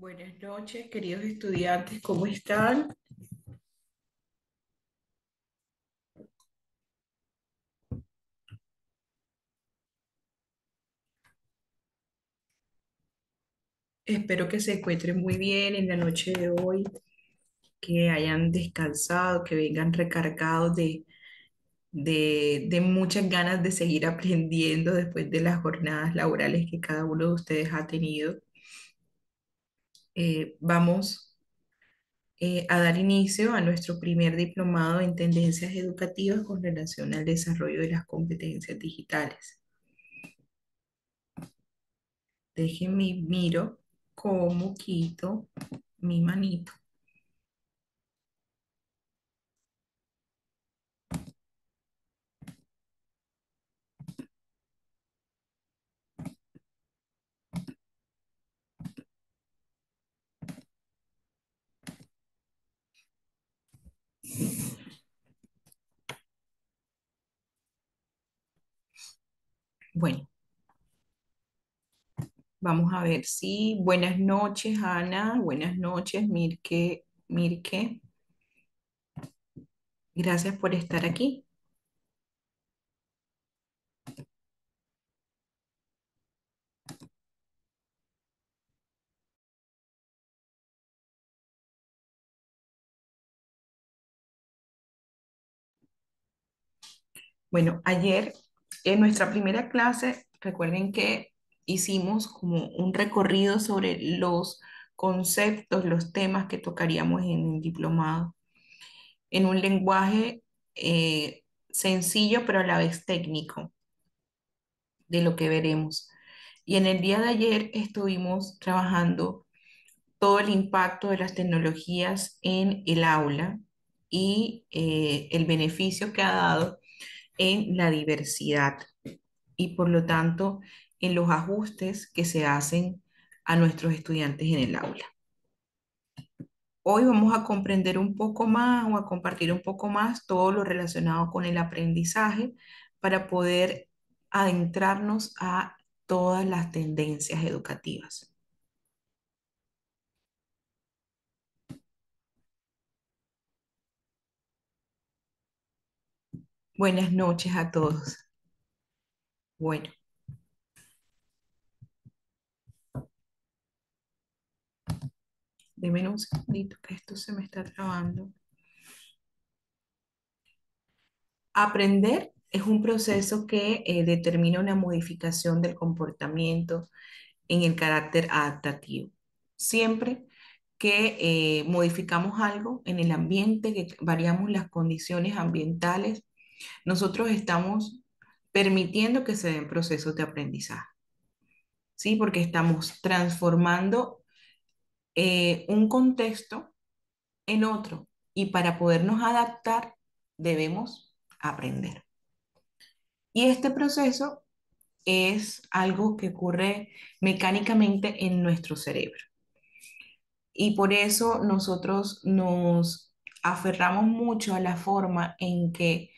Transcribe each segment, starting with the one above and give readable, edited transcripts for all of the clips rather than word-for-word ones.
Buenas noches, queridos estudiantes, ¿cómo están? Espero que se encuentren muy bien en la noche de hoy, que hayan descansado, que vengan recargados de muchas ganas de seguir aprendiendo después de las jornadas laborales que cada uno de ustedes ha tenido. Vamos a dar inicio a nuestro primer diplomado en tendencias educativas con relación al desarrollo de las competencias digitales. Déjenme miro cómo quito mi manito. Bueno, vamos a ver si. Buenas noches, Ana. Buenas noches, Mirke. Mirke, gracias por estar aquí. Bueno, ayer en nuestra primera clase, recuerden que hicimos como un recorrido sobre los conceptos, los temas que tocaríamos en el diplomado, en un lenguaje sencillo, pero a la vez técnico, de lo que veremos. Y en el día de ayer estuvimos trabajando todo el impacto de las tecnologías en el aula y el beneficio que ha dado en la diversidad y por lo tanto en los ajustes que se hacen a nuestros estudiantes en el aula. Hoy vamos a comprender un poco más o a compartir un poco más todo lo relacionado con el aprendizaje para poder adentrarnos a todas las tendencias educativas. Buenas noches a todos. Bueno, denme un segundito que esto se me está trabando. Aprender es un proceso que determina una modificación del comportamiento en el carácter adaptativo. Siempre que modificamos algo en el ambiente, que variamos las condiciones ambientales, nosotros estamos permitiendo que se den procesos de aprendizaje, ¿sí? Porque estamos transformando un contexto en otro y para podernos adaptar debemos aprender. Y este proceso es algo que ocurre mecánicamente en nuestro cerebro. Y por eso nosotros nos aferramos mucho a la forma en que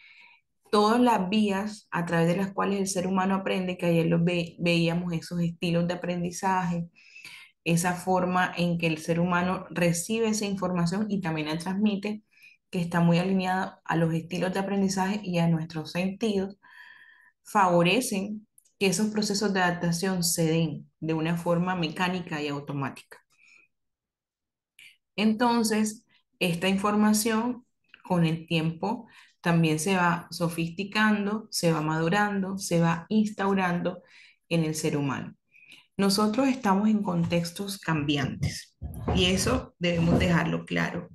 todas las vías a través de las cuales el ser humano aprende, que ayer veíamos esos estilos de aprendizaje, esa forma en que el ser humano recibe esa información y también la transmite, que está muy alineada a los estilos de aprendizaje y a nuestros sentidos, favorecen que esos procesos de adaptación se den de una forma mecánica y automática. Entonces, esta información con el tiempo también se va sofisticando, se va madurando, se va instaurando en el ser humano. Nosotros estamos en contextos cambiantes y eso debemos dejarlo claro,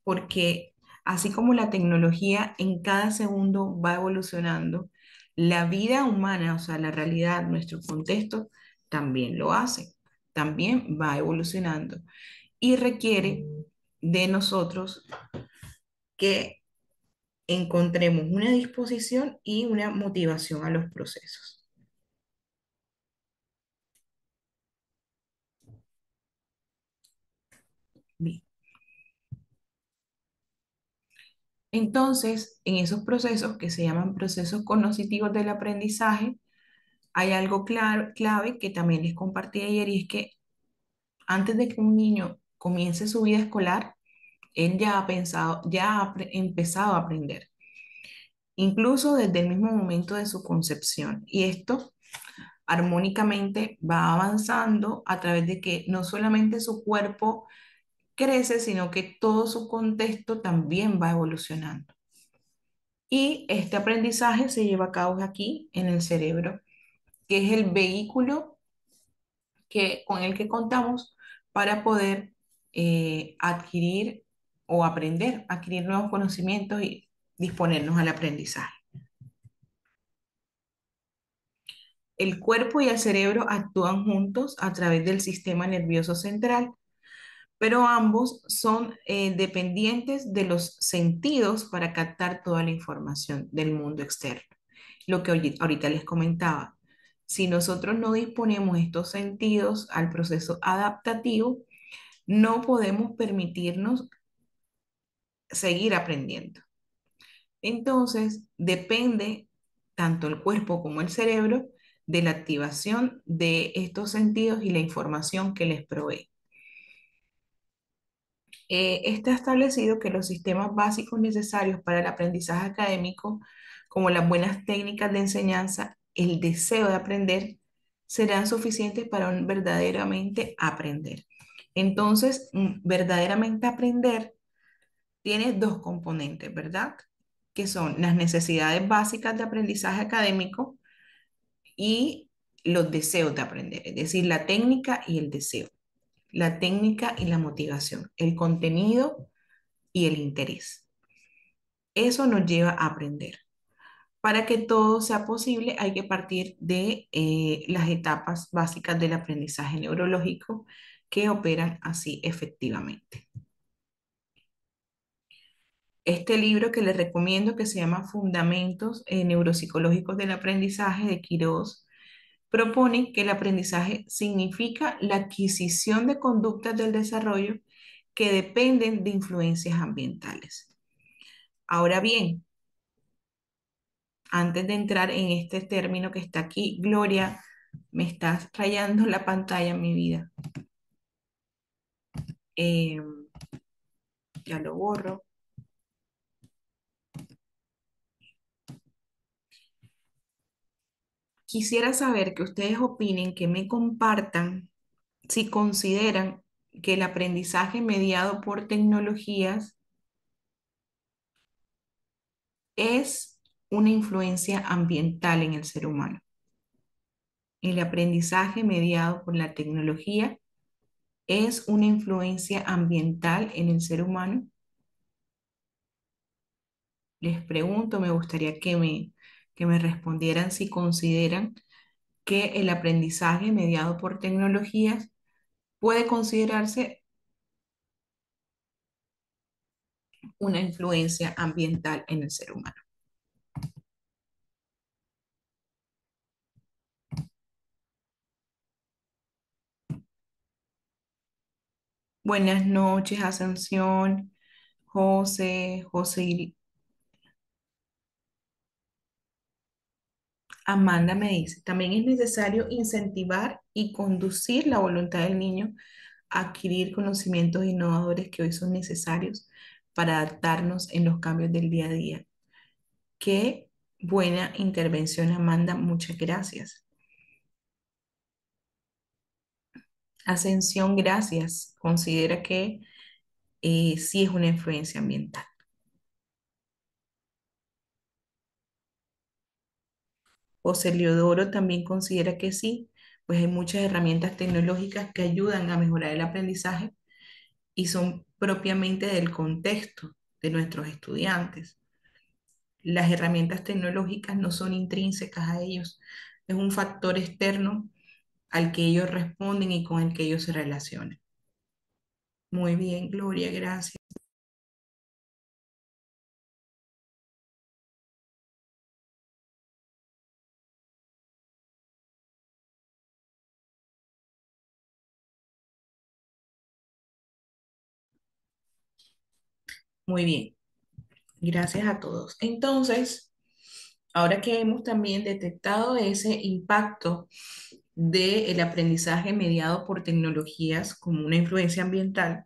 porque así como la tecnología en cada segundo va evolucionando, la vida humana, o sea, la realidad, nuestro contexto, también lo hace, también va evolucionando y requiere de nosotros que encontremos una disposición y una motivación a los procesos. Bien. Entonces, en esos procesos que se llaman procesos cognitivos del aprendizaje, hay algo clave que también les compartí ayer y es que antes de que un niño comience su vida escolar, él ya ha pensado, ya ha empezado a aprender, incluso desde el mismo momento de su concepción. Y esto armónicamente va avanzando a través de que no solamente su cuerpo crece, sino que todo su contexto también va evolucionando. Y este aprendizaje se lleva a cabo aquí en el cerebro, que es el vehículo con el que contamos para poder adquirir o aprender, adquirir nuevos conocimientos y disponernos al aprendizaje. El cuerpo y el cerebro actúan juntos a través del sistema nervioso central, pero ambos son dependientes de los sentidos para captar toda la información del mundo externo. Lo que ahorita les comentaba, si nosotros no disponemos estos sentidos al proceso adaptativo, no podemos permitirnos seguir aprendiendo. Entonces, depende tanto el cuerpo como el cerebro de la activación de estos sentidos y la información que les provee. Está establecido que los sistemas básicos necesarios para el aprendizaje académico, como las buenas técnicas de enseñanza, el deseo de aprender, serán suficientes para verdaderamente aprender. Entonces, verdaderamente aprender tiene dos componentes, ¿verdad? Que son las necesidades básicas de aprendizaje académico y los deseos de aprender, es decir, la técnica y el deseo, la técnica y la motivación, el contenido y el interés. Eso nos lleva a aprender. Para que todo sea posible, hay que partir de las etapas básicas del aprendizaje neurológico que operan así efectivamente. Este libro que les recomiendo, que se llama Fundamentos Neuropsicológicos del Aprendizaje de Quirós, propone que el aprendizaje significa la adquisición de conductas del desarrollo que dependen de influencias ambientales. Ahora bien, antes de entrar en este término que está aquí, Gloria, me estás rayando la pantalla, mi vida. Eh, ya lo borro. Quisiera saber que ustedes opinen, que me compartan si consideran que el aprendizaje mediado por tecnologías es una influencia ambiental en el ser humano. El aprendizaje mediado por la tecnología es una influencia ambiental en el ser humano. Les pregunto, me gustaría que me respondieran si consideran que el aprendizaje mediado por tecnologías puede considerarse una influencia ambiental en el ser humano. Buenas noches, Ascensión, José. Amanda me dice, también es necesario incentivar y conducir la voluntad del niño a adquirir conocimientos innovadores que hoy son necesarios para adaptarnos en los cambios del día a día. Qué buena intervención, Amanda, muchas gracias. Ascensión, gracias. Considera que sí es una influencia ambiental. José Leodoro también considera que sí, pues hay muchas herramientas tecnológicas que ayudan a mejorar el aprendizaje y son propiamente del contexto de nuestros estudiantes. Las herramientas tecnológicas no son intrínsecas a ellos, es un factor externo al que ellos responden y con el que ellos se relacionan. Muy bien, Gloria, gracias. Muy bien, gracias a todos. Entonces, ahora que hemos también detectado ese impacto del aprendizaje mediado por tecnologías como una influencia ambiental,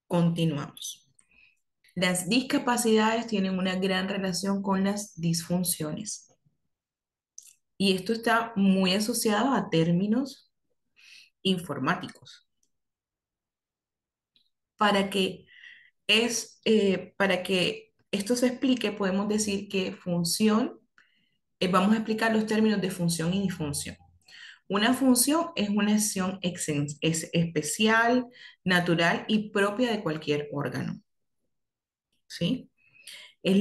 continuamos. Las discapacidades tienen una gran relación con las disfunciones y esto está muy asociado a términos informáticos. Para que para que esto se explique, podemos decir que función, vamos a explicar los términos de función y disfunción. Una función es una acción es especial, natural y propia de cualquier órgano, ¿sí? Es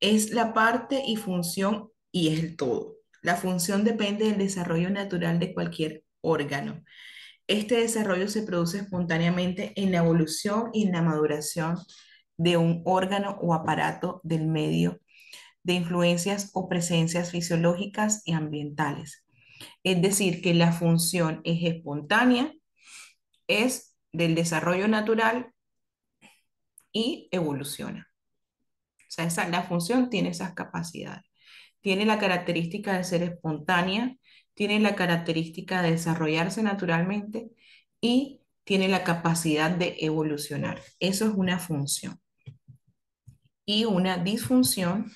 es la parte y función y es el todo. La función depende del desarrollo natural de cualquier órgano. Este desarrollo se produce espontáneamente en la evolución y en la maduración de un órgano o aparato del medio de influencias o presencias fisiológicas y ambientales. Es decir, que la función es espontánea, es del desarrollo natural y evoluciona. O sea, la función tiene esas capacidades. Tiene la característica de ser espontánea, tiene la característica de desarrollarse naturalmente y tiene la capacidad de evolucionar. Eso es una función. Y una disfunción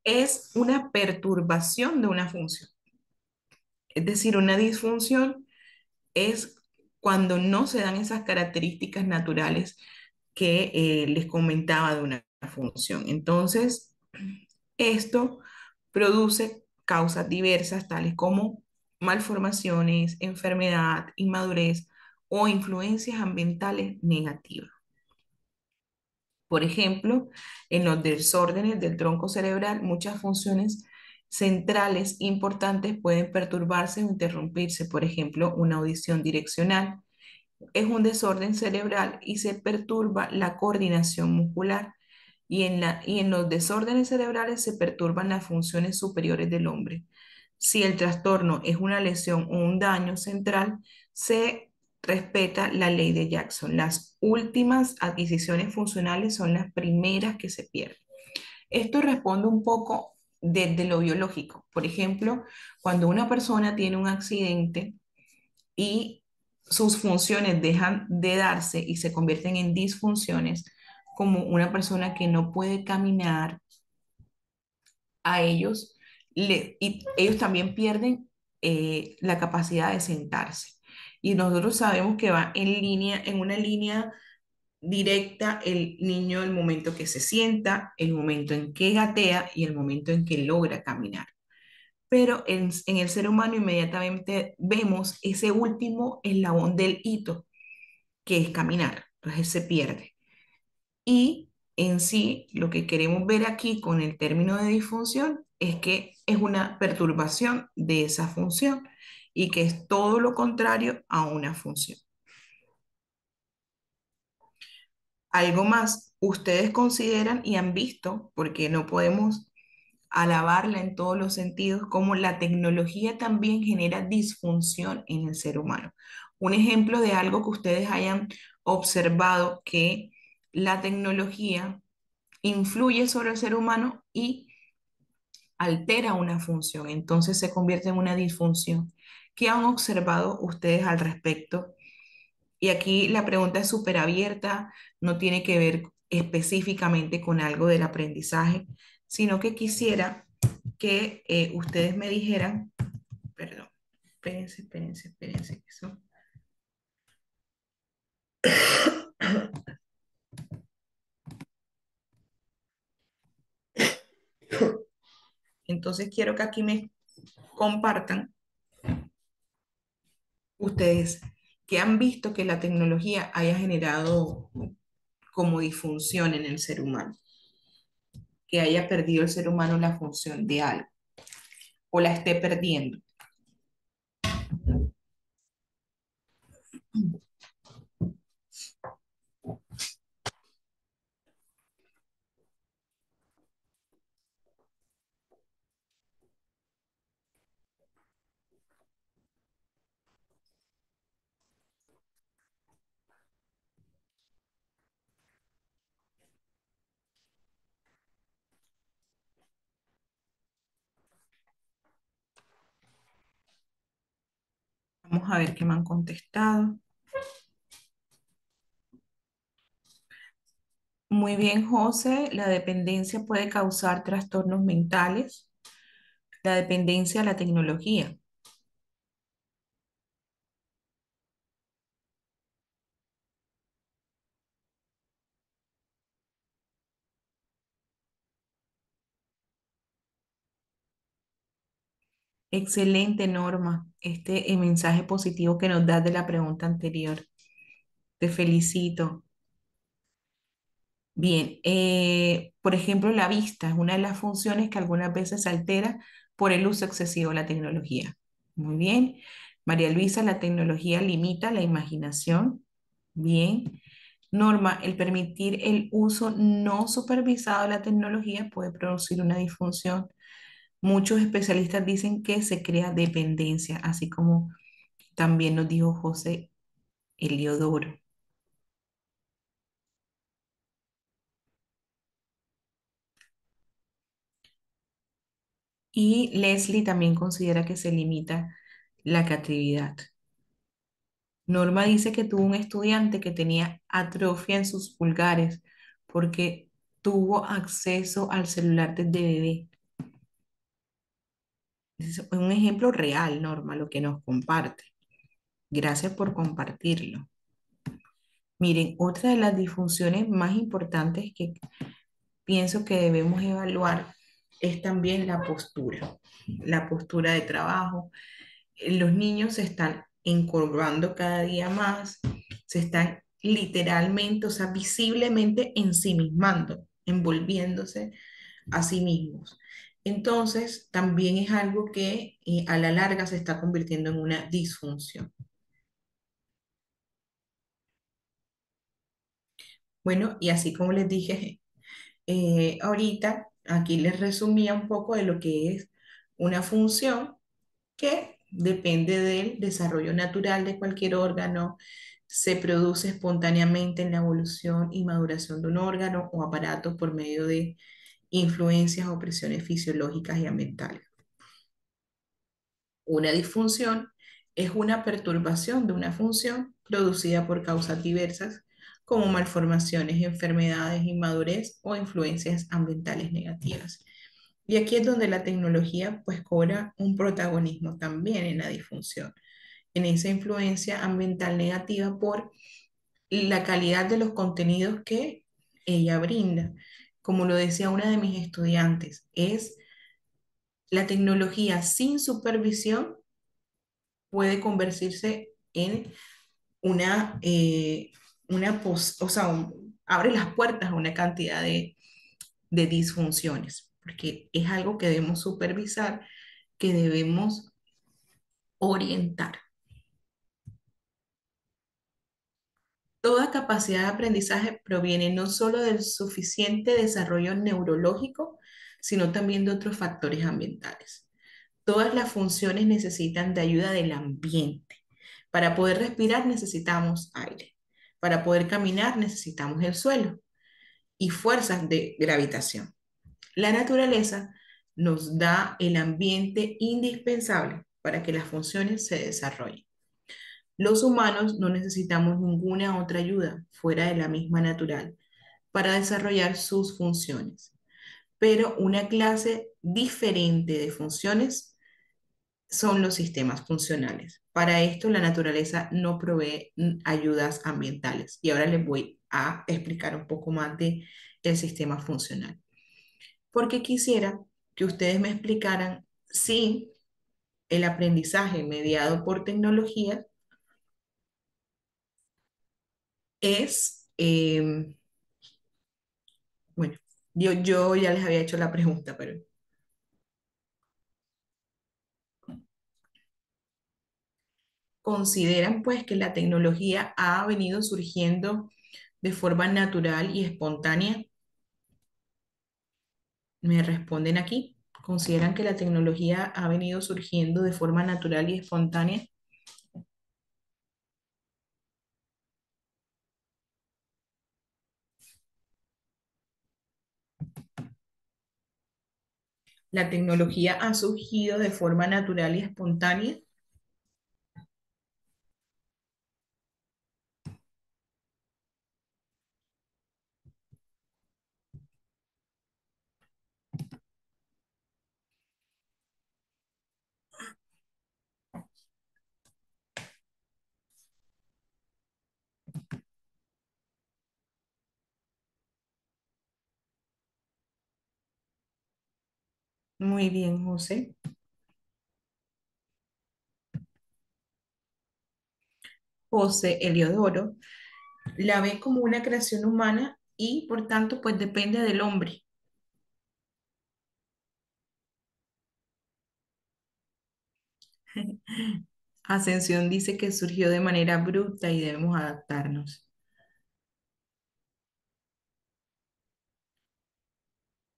es una perturbación de una función. Es decir, una disfunción es cuando no se dan esas características naturales que les comentaba de una función. Entonces, esto produce causas diversas, tales como malformaciones, enfermedad, inmadurez o influencias ambientales negativas. Por ejemplo, en los desórdenes del tronco cerebral, muchas funciones centrales importantes pueden perturbarse o interrumpirse. Por ejemplo, una audición direccional es un desorden cerebral y se perturba la coordinación muscular. Y en los desórdenes cerebrales se perturban las funciones superiores del hombre. Si el trastorno es una lesión o un daño central, se respeta la ley de Jackson. Las últimas adquisiciones funcionales son las primeras que se pierden. Esto responde un poco desde lo biológico. Por ejemplo, cuando una persona tiene un accidente y sus funciones dejan de darse y se convierten en disfunciones, como una persona que no puede caminar, a ellos, y ellos también pierden la capacidad de sentarse. Y nosotros sabemos que va en línea, en una línea directa el niño el momento que se sienta, el momento en que gatea y el momento en que logra caminar. Pero en el ser humano inmediatamente vemos ese último eslabón del hito, que es caminar. Entonces se pierde. Y en sí, lo que queremos ver aquí con el término de disfunción es que es una perturbación de esa función y que es todo lo contrario a una función. Algo más, ustedes consideran y han visto, porque no podemos alabarla en todos los sentidos, como la tecnología también genera disfunción en el ser humano. Un ejemplo de algo que ustedes hayan observado que la tecnología influye sobre el ser humano y altera una función, entonces se convierte en una disfunción. ¿Qué han observado ustedes al respecto? Y aquí la pregunta es súper abierta, no tiene que ver específicamente con algo del aprendizaje, sino que quisiera que ustedes me dijeran, perdón, espérense, eso. Entonces quiero que aquí me compartan ustedes que han visto que la tecnología haya generado como disfunción en el ser humano, que haya perdido el ser humano la función de algo o la esté perdiendo. Vamos a ver qué me han contestado. Muy bien, José. La dependencia puede causar trastornos mentales. La dependencia a la tecnología. Excelente, Norma. Este mensaje positivo que nos das de la pregunta anterior. Te felicito. Bien, por ejemplo, la vista es una de las funciones que algunas veces se altera por el uso excesivo de la tecnología. Muy bien. María Luisa, la tecnología limita la imaginación. Bien. Norma, el permitir el uso no supervisado de la tecnología puede producir una disfunción. Muchos especialistas dicen que se crea dependencia, así como también nos dijo José Eliodoro. Y Leslie también considera que se limita la creatividad. Norma dice que tuvo un estudiante que tenía atrofia en sus pulgares porque tuvo acceso al celular desde bebé. Es un ejemplo real, Norma, lo que nos comparte. Gracias por compartirlo. Miren, otra de las disfunciones más importantes que pienso que debemos evaluar es también la postura de trabajo. Los niños se están encorvando cada día más, se están literalmente, o sea, visiblemente ensimismando, envolviéndose a sí mismos. Entonces, también es algo que a la larga se está convirtiendo en una disfunción. Bueno, y así como les dije ahorita, aquí les resumía un poco de lo que es una función que depende del desarrollo natural de cualquier órgano, se produce espontáneamente en la evolución y maduración de un órgano o aparato por medio de influencias o presiones fisiológicas y ambientales. Una disfunción es una perturbación de una función producida por causas diversas, como malformaciones, enfermedades, inmadurez o influencias ambientales negativas. Y aquí es donde la tecnología pues cobra un protagonismo también en la disfunción, en esa influencia ambiental negativa por la calidad de los contenidos que ella brinda. Como lo decía una de mis estudiantes, es la tecnología sin supervisión puede convertirse en una, o sea, abre las puertas a una cantidad de disfunciones, porque es algo que debemos supervisar, que debemos orientar. Toda capacidad de aprendizaje proviene no solo del suficiente desarrollo neurológico, sino también de otros factores ambientales. Todas las funciones necesitan de ayuda del ambiente. Para poder respirar necesitamos aire. Para poder caminar necesitamos el suelo y fuerzas de gravitación. La naturaleza nos da el ambiente indispensable para que las funciones se desarrollen. Los humanos no necesitamos ninguna otra ayuda fuera de la misma natural para desarrollar sus funciones, pero una clase diferente de funciones son los sistemas funcionales. Para esto la naturaleza no provee ayudas ambientales y ahora les voy a explicar un poco más de el sistema funcional, porque quisiera que ustedes me explicaran si el aprendizaje mediado por tecnología es, bueno, yo ya les había hecho la pregunta, pero consideran pues que la tecnología ha venido surgiendo de forma natural y espontánea. Me responden aquí. ¿Consideran que la tecnología ha venido surgiendo de forma natural y espontánea? La tecnología ha surgido de forma natural y espontánea. Muy bien, José. José Eliodoro la ve como una creación humana y por tanto pues depende del hombre. Ascensión dice que surgió de manera abrupta y debemos adaptarnos.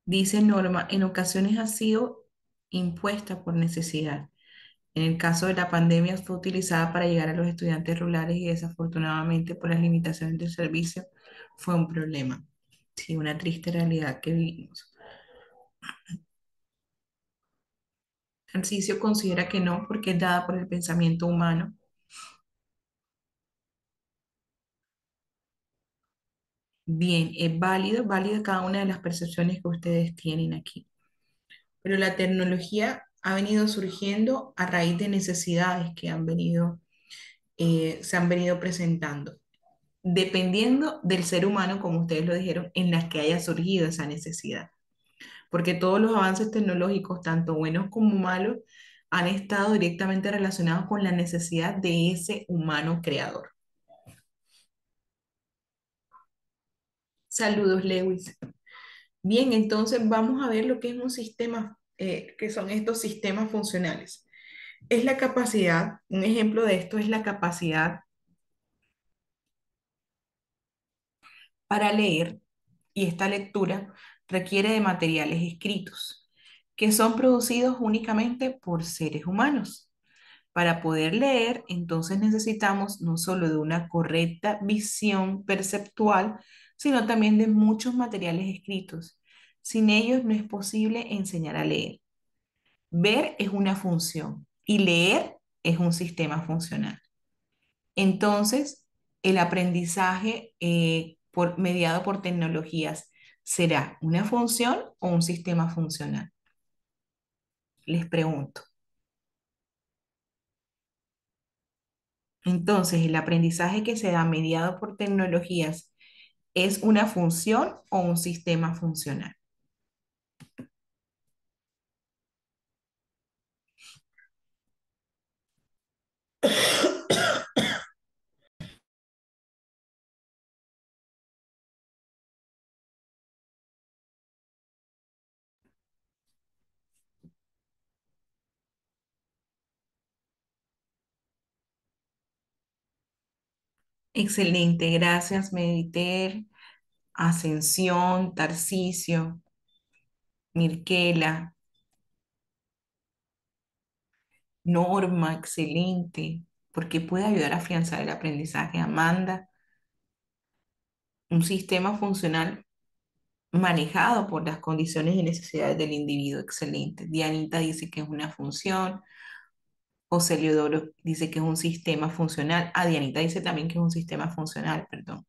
Dice Norma, en ocasiones ha sido impuesta por necesidad. En el caso de la pandemia fue utilizada para llegar a los estudiantes rurales y desafortunadamente por las limitaciones del servicio fue un problema. Sí, una triste realidad que vivimos. Tarcisio considera que no porque es dada por el pensamiento humano. Bien, es válido cada una de las percepciones que ustedes tienen aquí. Pero la tecnología ha venido surgiendo a raíz de necesidades que se han venido presentando, dependiendo del ser humano, como ustedes lo dijeron, en las que haya surgido esa necesidad. Porque todos los avances tecnológicos, tanto buenos como malos, han estado directamente relacionados con la necesidad de ese humano creador. Saludos, Lewis. Bien, entonces vamos a ver lo que es un sistema, que son estos sistemas funcionales. Es la capacidad, un ejemplo de esto es la capacidad para leer, y esta lectura requiere de materiales escritos, que son producidos únicamente por seres humanos. Para poder leer, entonces necesitamos no solo de una correcta visión perceptual, sino también de muchos materiales escritos. Sin ellos no es posible enseñar a leer. Ver es una función y leer es un sistema funcional. Entonces, el aprendizaje mediado por tecnologías será una función o un sistema funcional. Les pregunto. Entonces, el aprendizaje que se da mediado por tecnologías es una función o un sistema funcional. Excelente, gracias, Mediter, Ascensión, Tarcisio, Mirquela, Norma, excelente, porque puede ayudar a afianzar el aprendizaje. Amanda, un sistema funcional manejado por las condiciones y necesidades del individuo, excelente. Dianita dice que es una función. José Leodoro dice que es un sistema funcional. Ah, Dianita dice también que es un sistema funcional, perdón,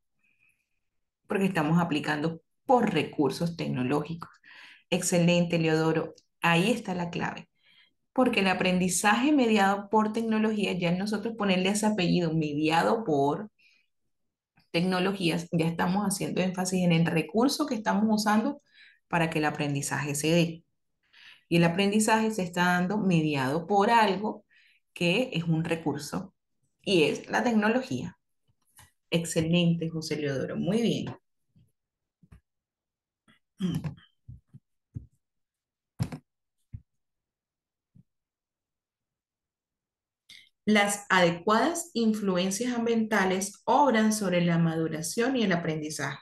porque estamos aplicando por recursos tecnológicos. Excelente, Leodoro. Ahí está la clave. Porque el aprendizaje mediado por tecnología, ya nosotros ponerle ese apellido mediado por tecnologías, ya estamos haciendo énfasis en el recurso que estamos usando para que el aprendizaje se dé. Y el aprendizaje se está dando mediado por algo que es un recurso y es la tecnología. Excelente, José Leodoro. Muy bien. Las adecuadas influencias ambientales obran sobre la maduración y el aprendizaje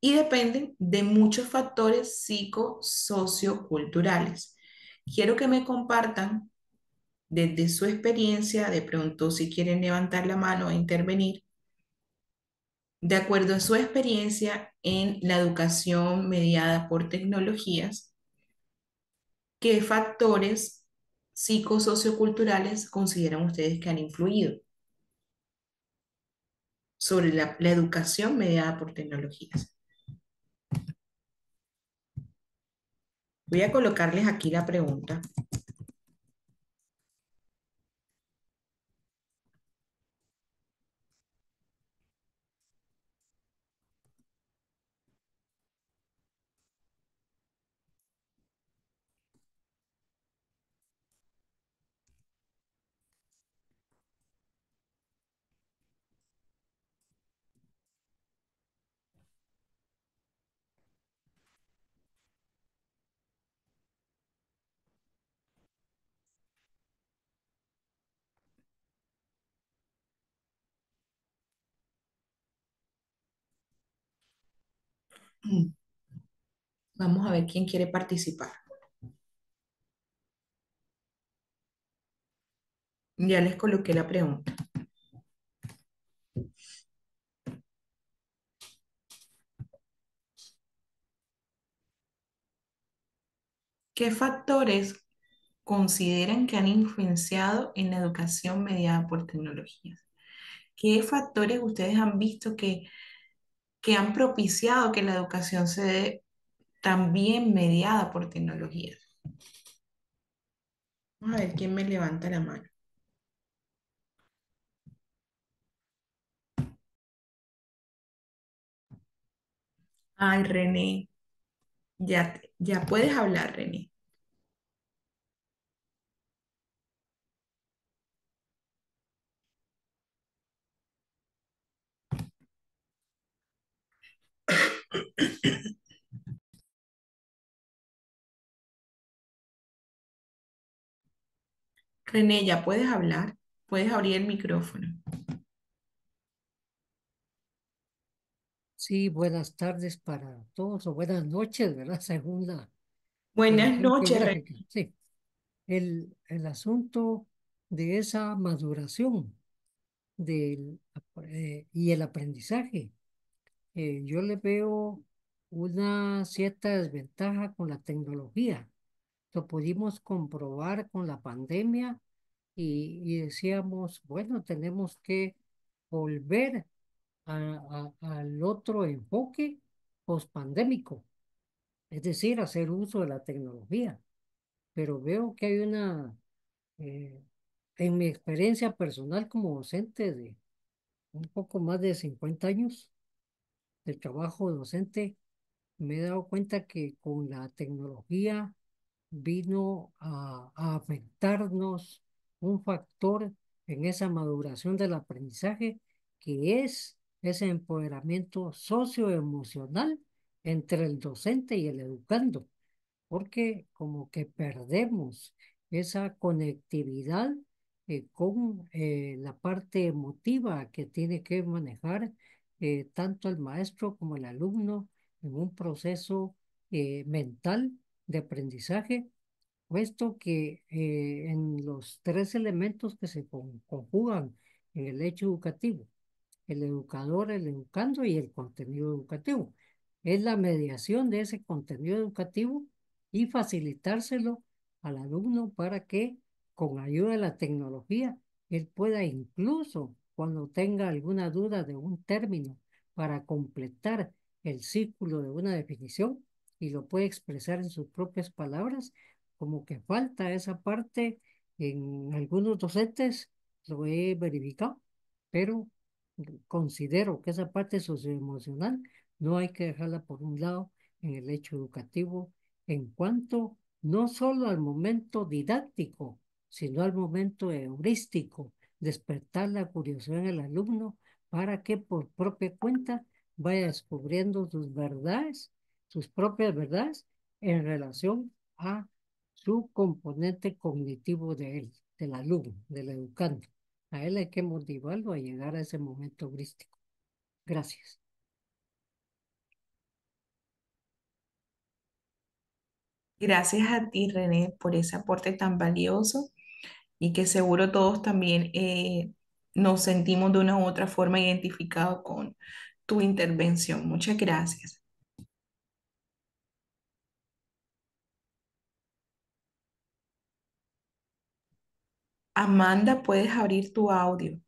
y dependen de muchos factores psicosocioculturales. Quiero que me compartan desde su experiencia, de pronto si quieren levantar la mano e intervenir, de acuerdo a su experiencia en la educación mediada por tecnologías, ¿qué factores psicosocioculturales consideran ustedes que han influido sobre la educación mediada por tecnologías? Voy a colocarles aquí la pregunta. Vamos a ver quién quiere participar. Ya les coloqué la pregunta. ¿Qué factores consideran que han influenciado en la educación mediada por tecnologías? ¿Qué factores ustedes han visto que han propiciado que la educación se dé también mediada por tecnologías? Vamos a ver quién me levanta la mano. Ay, René, ya puedes hablar, René. René, ya puedes hablar. Puedes abrir el micrófono. Sí, buenas tardes para todos o buenas noches, ¿verdad? Según la Buenas posición noches, René. geográfica. Sí, el asunto de esa maduración y el aprendizaje. Yo le veo una cierta desventaja con la tecnología. Lo pudimos comprobar con la pandemia y decíamos, bueno, tenemos que volver al otro enfoque pospandémico, es decir, hacer uso de la tecnología. Pero veo que hay eh, en mi experiencia personal como docente de un poco más de 50 años de trabajo docente, me he dado cuenta que con la tecnología vino a afectarnos un factor en esa maduración del aprendizaje, que es ese empoderamiento socioemocional entre el docente y el educando, porque como que perdemos esa conectividad con la parte emotiva que tiene que manejar tanto el maestro como el alumno en un proceso mental de aprendizaje, puesto que en los tres elementos que se conjugan en el hecho educativo, el educador, el educando y el contenido educativo. Es la mediación de ese contenido educativo y facilitárselo al alumno para que, con ayuda de la tecnología, él pueda incluso, cuando tenga alguna duda de un término, para completar el círculo de una definición y lo puede expresar en sus propias palabras, como que falta esa parte en algunos docentes, lo he verificado, pero considero que esa parte socioemocional no hay que dejarla por un lado en el hecho educativo en cuanto no solo al momento didáctico, sino al momento heurístico, despertar la curiosidad en el alumno para que por propia cuenta vaya descubriendo sus verdades, sus propias verdades en relación a su componente cognitivo de él, del alumno, del educando. A él hay que motivarlo a llegar a ese momento heurístico. Gracias. Gracias a ti, René, por ese aporte tan valioso y que seguro todos también nos sentimos de una u otra forma identificados con tu intervención. Muchas gracias. Amanda, puedes abrir tu audio.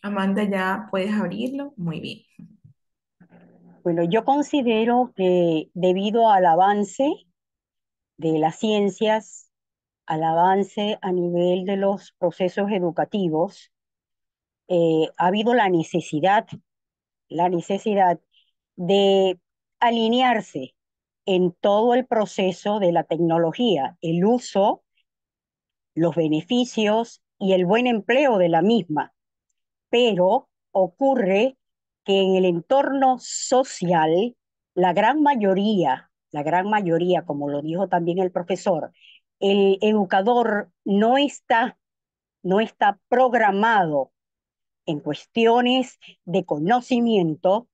Amanda, ya puedes abrirlo. Muy bien. Bueno, yo considero que debido al avance de las ciencias, al avance a nivel de los procesos educativos, ha habido la necesidad de alinearse en todo el proceso de la tecnología, el uso, los beneficios y el buen empleo de la misma. Pero ocurre que en el entorno social, la gran mayoría la gran mayoría, como lo dijo también el profesor, el educador no está programado en cuestiones de conocimiento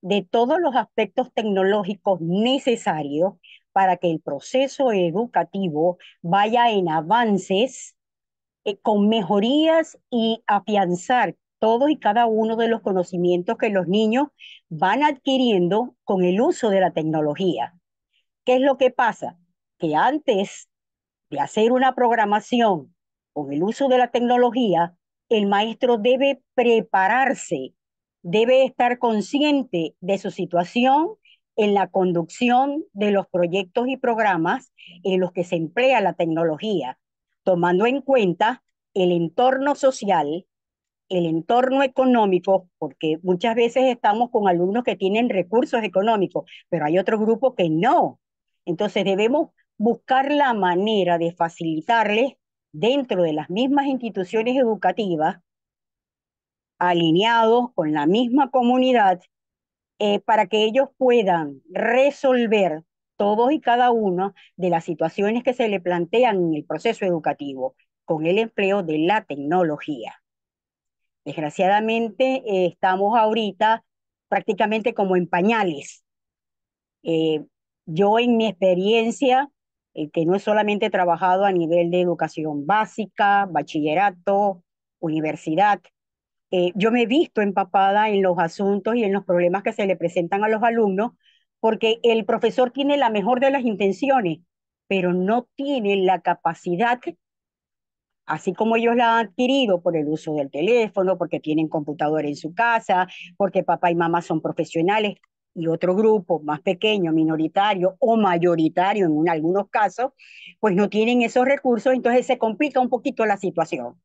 de todos los aspectos tecnológicos necesarios para que el proceso educativo vaya en avances, con mejorías y afianzar todos y cada uno de los conocimientos que los niños van adquiriendo con el uso de la tecnología. ¿Qué es lo que pasa? Que antes de hacer una programación con el uso de la tecnología, el maestro debe prepararse, debe estar consciente de su situación en la conducción de los proyectos y programas en los que se emplea la tecnología, tomando en cuenta el entorno social, el entorno económico, porque muchas veces estamos con alumnos que tienen recursos económicos, pero hay otro grupo que no. Entonces debemos buscar la manera de facilitarles dentro de las mismas instituciones educativas, alineados con la misma comunidad, para que ellos puedan resolver todos y cada uno de las situaciones que se le plantean en el proceso educativo con el empleo de la tecnología. Desgraciadamente, estamos ahorita prácticamente como en pañales. Eh, yo en mi experiencia, que no he solamente trabajado a nivel de educación básica, bachillerato, universidad, yo me he visto empapada en los asuntos y en los problemas que se le presentan a los alumnos, porque el profesor tiene la mejor de las intenciones, pero no tiene la capacidad, así como ellos la han adquirido por el uso del teléfono, porque tienen computadora en su casa, porque papá y mamá son profesionales, y otro grupo más pequeño, minoritario o mayoritario en algunos casos, pues no tienen esos recursos, entonces se complica un poquito la situación.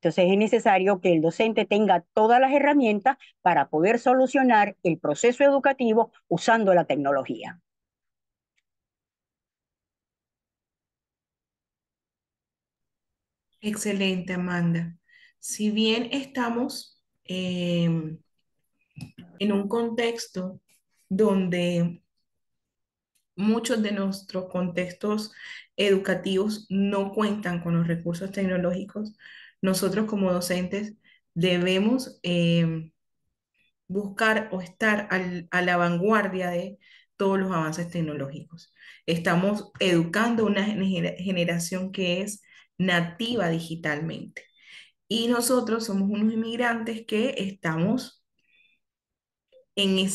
Entonces es necesario que el docente tenga todas las herramientas para poder solucionar el proceso educativo usando la tecnología. Excelente, Amanda. Si bien estamos en un contexto donde muchos de nuestros contextos educativos no cuentan con los recursos tecnológicos, nosotros como docentes debemos buscar o estar a la vanguardia de todos los avances tecnológicos. Estamos educando una generación que es nativa digitalmente. Y nosotros somos unos inmigrantes que estamos en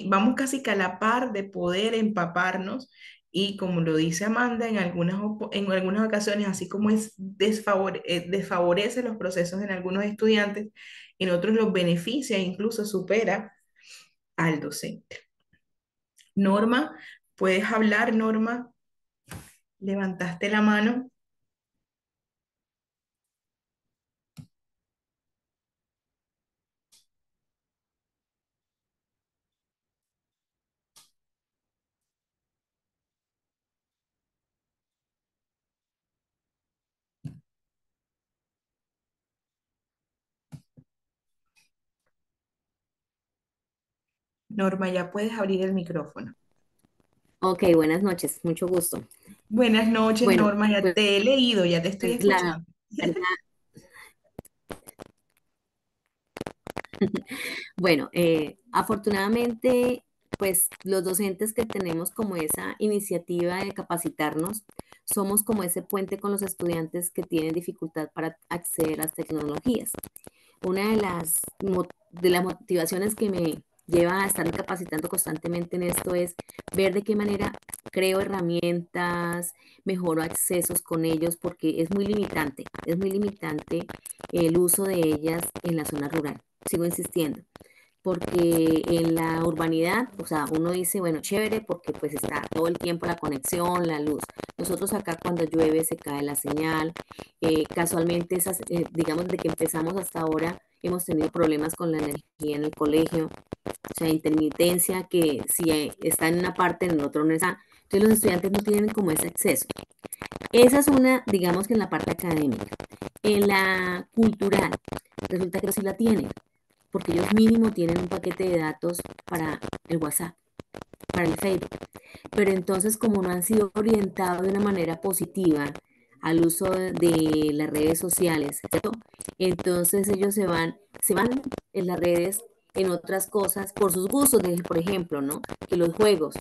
vamos casi que a la par de poder empaparnos y como lo dice Amanda, en algunas ocasiones, así como desfavorece los procesos en algunos estudiantes, en otros los beneficia e incluso supera al docente. Norma, ¿puedes hablar, Norma? Levantaste la mano. Norma, ya puedes abrir el micrófono. Ok, buenas noches, mucho gusto. Buenas noches, Bueno, Norma, ya pues te he leído, ya te estoy la escuchando. verdad, bueno, afortunadamente, pues los docentes que tenemos como esa iniciativa de capacitarnos, somos como ese puente con los estudiantes que tienen dificultad para acceder a las tecnologías. Una de las motivaciones que me lleva a estar capacitando constantemente en esto es ver de qué manera creo herramientas, mejoro accesos con ellos, porque es muy limitante el uso de ellas en la zona rural. Sigo insistiendo porque en la urbanidad, o sea, uno dice, bueno, chévere, porque pues está todo el tiempo la conexión, la luz. Nosotros acá cuando llueve se cae la señal. Casualmente, digamos, de que empezamos hasta ahora, hemos tenido problemas con la energía en el colegio, o sea, intermitencia, que si está en una parte, en el otro no está. Entonces los estudiantes no tienen como ese acceso. Esa es una, digamos que en la parte académica. En la cultural, resulta que sí la tienen porque ellos mínimo tienen un paquete de datos para el WhatsApp. para el Facebook. Pero entonces, como no han sido orientados de una manera positiva al uso de las redes sociales, ¿cierto? Entonces ellos se van en las redes en otras cosas por sus gustos, por ejemplo, ¿no? Que los juegos,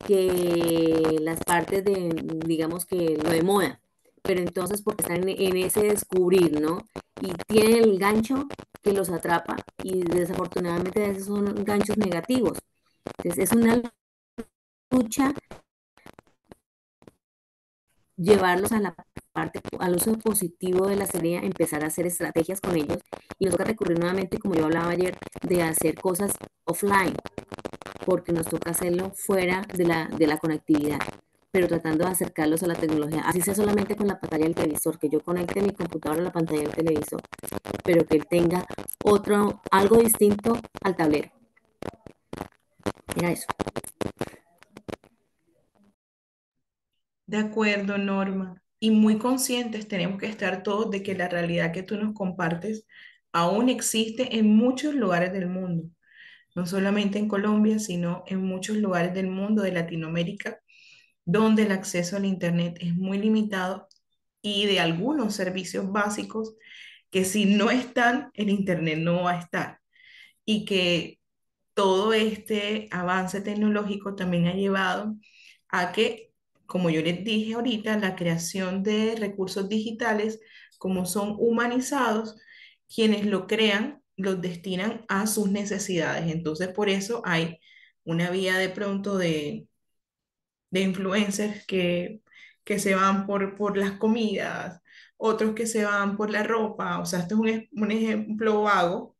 que las partes de, digamos que lo de moda, pero entonces porque están en ese descubrir, ¿no? Y tienen el gancho que los atrapa y desafortunadamente a veces son ganchos negativos. Entonces es una lucha llevarlos a la parte, al uso positivo de la serie, empezar a hacer estrategias con ellos y nos toca recurrir nuevamente, como yo hablaba ayer, de hacer cosas offline, porque nos toca hacerlo fuera de la conectividad, pero tratando de acercarlos a la tecnología, así sea solamente con la pantalla del televisor, que yo conecte mi computadora a la pantalla del televisor, pero que él tenga algo distinto al tablero. Era eso. De acuerdo, Norma. Y muy conscientes tenemos que estar todos de que la realidad que tú nos compartes aún existe en muchos lugares del mundo, no solamente en Colombia, sino en muchos lugares del mundo, de Latinoamérica, donde el acceso al Internet es muy limitado y de algunos servicios básicos que si no están, el Internet no va a estar. Y que todo este avance tecnológico también ha llevado a que, como yo les dije ahorita, la creación de recursos digitales, como son humanizados, quienes lo crean, los destinan a sus necesidades. Entonces, por eso hay una vía de pronto de influencers que se van por las comidas, otros que se van por la ropa. O sea, esto es un ejemplo vago,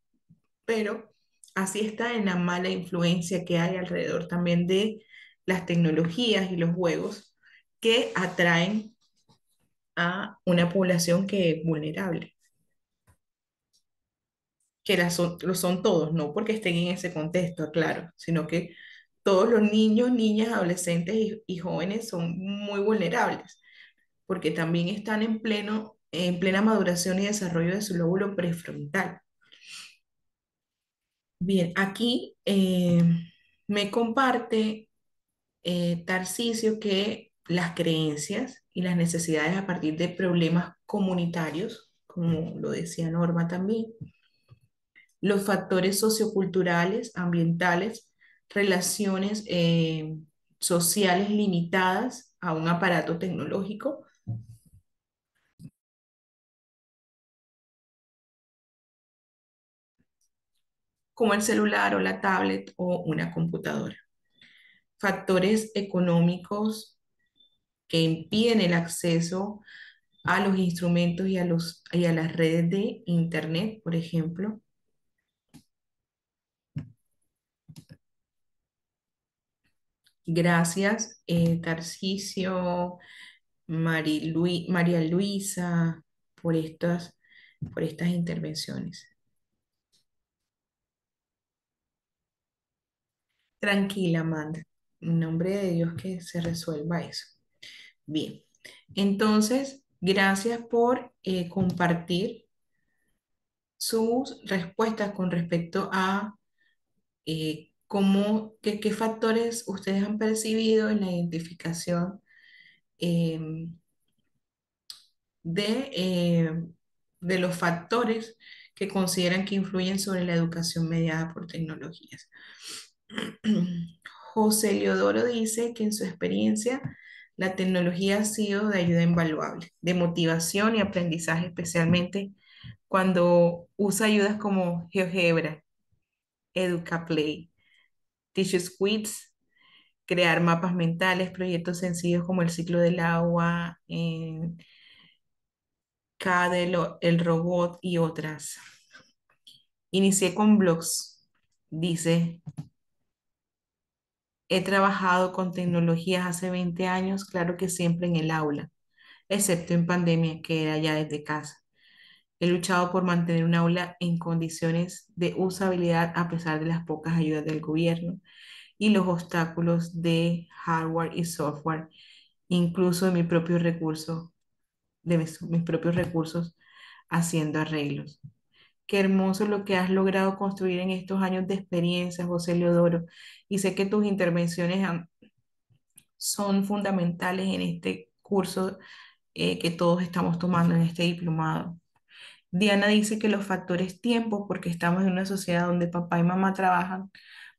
pero así está en la mala influencia que hay alrededor también de las tecnologías y los juegos que atraen a una población que es vulnerable, que lo son todos, no porque estén en ese contexto, claro, sino que todos los niños, niñas, adolescentes y jóvenes son muy vulnerables, porque también están en plena maduración y desarrollo de su lóbulo prefrontal. Bien, aquí me comparte Tarcisio que las creencias y las necesidades a partir de problemas comunitarios, como lo decía Norma también, los factores socioculturales, ambientales, relaciones sociales limitadas a un aparato tecnológico, como el celular o la tablet o una computadora. Factores económicos que impiden el acceso a los instrumentos y a las redes de Internet, por ejemplo. Gracias, Tarcisio, María Luisa, por estas intervenciones. Tranquila, Amanda. En nombre de Dios que se resuelva eso. Bien. Entonces, gracias por compartir sus respuestas con respecto a qué factores ustedes han percibido en la identificación em, de, eh, de los factores que consideran que influyen sobre la educación mediada por tecnologías. José Leodoro dice que en su experiencia la tecnología ha sido de ayuda invaluable, de motivación y aprendizaje, especialmente cuando usa ayudas como GeoGebra, EducaPlay, Teachers Quiz, crear mapas mentales, proyectos sencillos como el ciclo del agua, Cadel, el robot y otras. Inicié con blogs, dice, he trabajado con tecnologías hace 20 años, claro que siempre en el aula, excepto en pandemia, que era ya desde casa. He luchado por mantener un aula en condiciones de usabilidad a pesar de las pocas ayudas del gobierno y los obstáculos de hardware y software, incluso de mi propio recurso, de mis propios recursos, haciendo arreglos. Qué hermoso lo que has logrado construir en estos años de experiencia, José Leodoro. Y sé que tus intervenciones son fundamentales en este curso que todos estamos tomando en este diplomado. Diana dice que los factores tiempo, porque estamos en una sociedad donde papá y mamá trabajan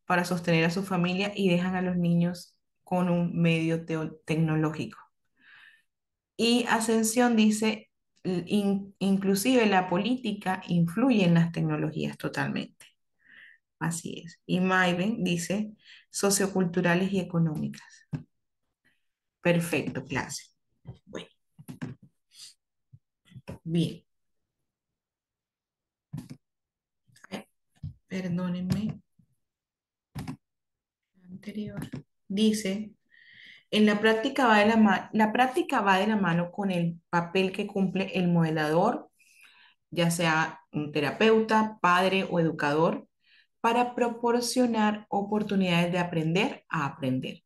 para sostener a su familia y dejan a los niños con un medio tecnológico. Y Ascensión dice, inclusive la política influye en las tecnologías totalmente. Así es. Y Maiven dice, socioculturales y económicas. Perfecto, clase. Bueno, bien. Ay, perdónenme. Anterior. Dice, en la práctica va de la práctica va de la mano con el papel que cumple el modelador, ya sea un terapeuta, padre o educador, para proporcionar oportunidades de aprender a aprender,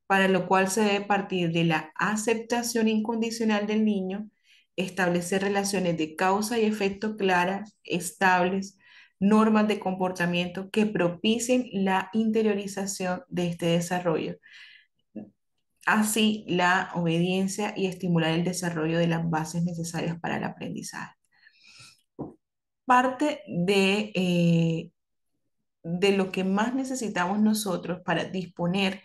para lo cual se debe partir de la aceptación incondicional del niño, establecer relaciones de causa y efecto claras, estables, normas de comportamiento que propicien la interiorización de este desarrollo, así la obediencia y estimular el desarrollo de las bases necesarias para el aprendizaje. Parte de lo que más necesitamos nosotros para disponer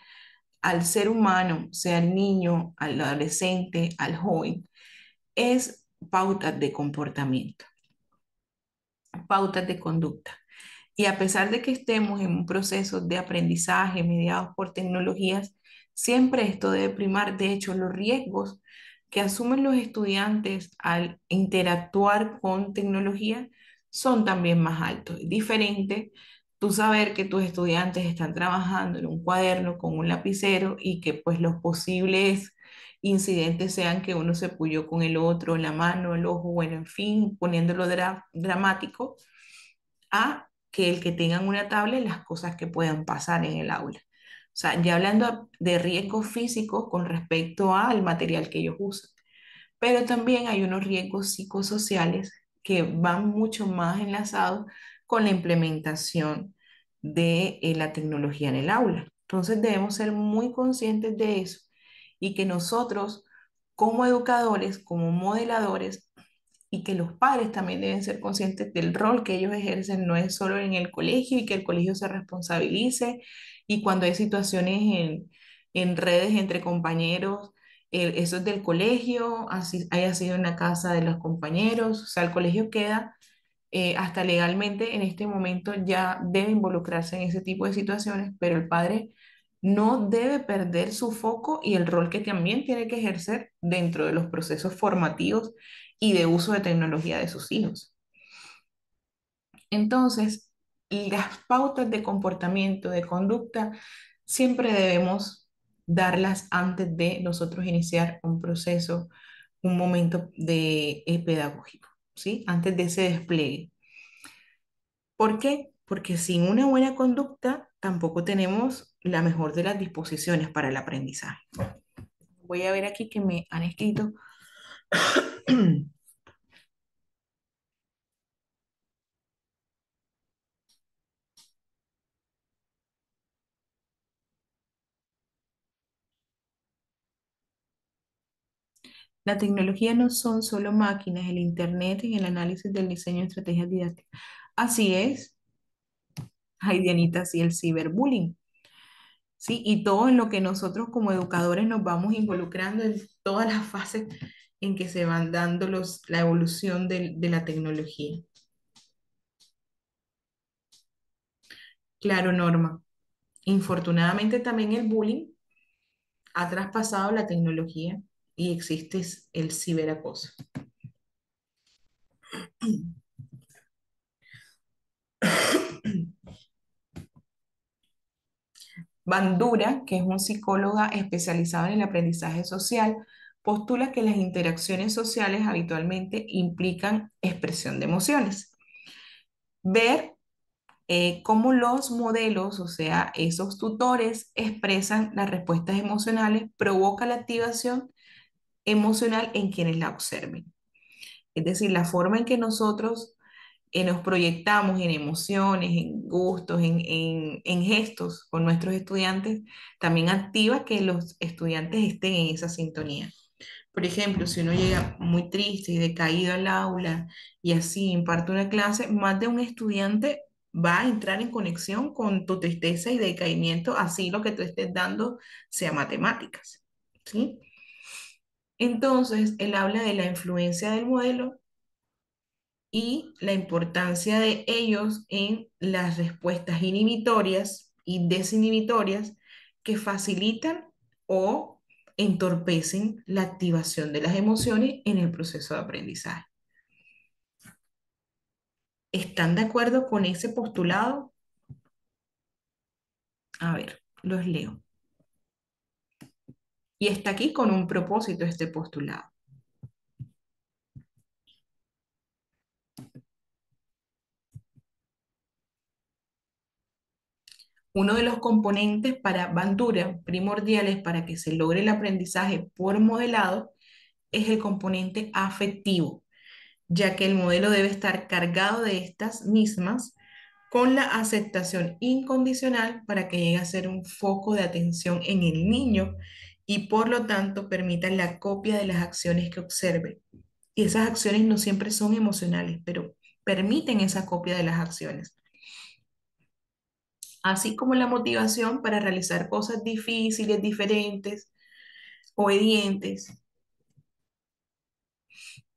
al ser humano, sea el niño, al adolescente, al joven, es pautas de comportamiento, pautas de conducta. Y a pesar de que estemos en un proceso de aprendizaje mediados por tecnologías, siempre esto debe primar. De hecho, los riesgos que asumen los estudiantes al interactuar con tecnología son también más altos. Es diferente tú saber que tus estudiantes están trabajando en un cuaderno con un lapicero y que pues los posibles incidentes sean que uno se puyó con el otro, la mano, el ojo, bueno, en fin, poniéndolo dramático, a que el que tengan una tablet, las cosas que puedan pasar en el aula. O sea, ya hablando de riesgos físicos con respecto al material que ellos usan, pero también hay unos riesgos psicosociales que van mucho más enlazados con la implementación de la tecnología en el aula. Entonces debemos ser muy conscientes de eso y que nosotros como educadores, como modeladores, y que los padres también deben ser conscientes del rol que ellos ejercen, no es solo en el colegio y que el colegio se responsabilice y cuando hay situaciones en redes entre compañeros, eso es del colegio, así haya sido en la casa de los compañeros, o sea, el colegio queda hasta legalmente en este momento ya debe involucrarse en ese tipo de situaciones, pero el padre no debe perder su foco y el rol que también tiene que ejercer dentro de los procesos formativos y de uso de tecnología de sus hijos. Entonces, las pautas de comportamiento, de conducta, siempre debemos darlas antes de nosotros iniciar un proceso, un momento de pedagógico, ¿sí? Antes de ese despliegue. ¿Por qué? Porque sin una buena conducta tampoco tenemos la mejor de las disposiciones para el aprendizaje. Voy a ver aquí que me han escrito. La tecnología no son solo máquinas, el Internet en el análisis del diseño de estrategias didácticas. Así es, ay Dianita, sí, el ciberbullying, ¿sí? Y todo en lo que nosotros como educadores nos vamos involucrando en todas las fases en que se van dando la evolución de la tecnología. Claro, Norma. Infortunadamente también el bullying ha traspasado la tecnología y existe el ciberacoso. Bandura, que es un psicóloga especializado en el aprendizaje social, postula que las interacciones sociales habitualmente implican expresión de emociones. Ver cómo los modelos, o sea, esos tutores, expresan las respuestas emocionales, provoca la activación emocional en quienes la observen. Es decir, la forma en que nosotros nos proyectamos en emociones, en gustos, en gestos con nuestros estudiantes, también activa que los estudiantes estén en esa sintonía. Por ejemplo, si uno llega muy triste y decaído al aula y así imparte una clase, más de un estudiante va a entrar en conexión con tu tristeza y decaimiento, así lo que tú estés dando sea matemáticas, ¿sí? Entonces, él habla de la influencia del modelo y la importancia de ellos en las respuestas inhibitorias y desinhibitorias que facilitan o entorpecen la activación de las emociones en el proceso de aprendizaje. ¿Están de acuerdo con ese postulado? A ver, los leo. Y está aquí con un propósito este postulado. Uno de los componentes para Bandura primordiales para que se logre el aprendizaje por modelado es el componente afectivo, ya que el modelo debe estar cargado de estas mismas con la aceptación incondicional para que llegue a ser un foco de atención en el niño y por lo tanto permita la copia de las acciones que observe. Y esas acciones no siempre son emocionales, pero permiten esa copia de las acciones. Así como la motivación para realizar cosas difíciles, diferentes, obedientes.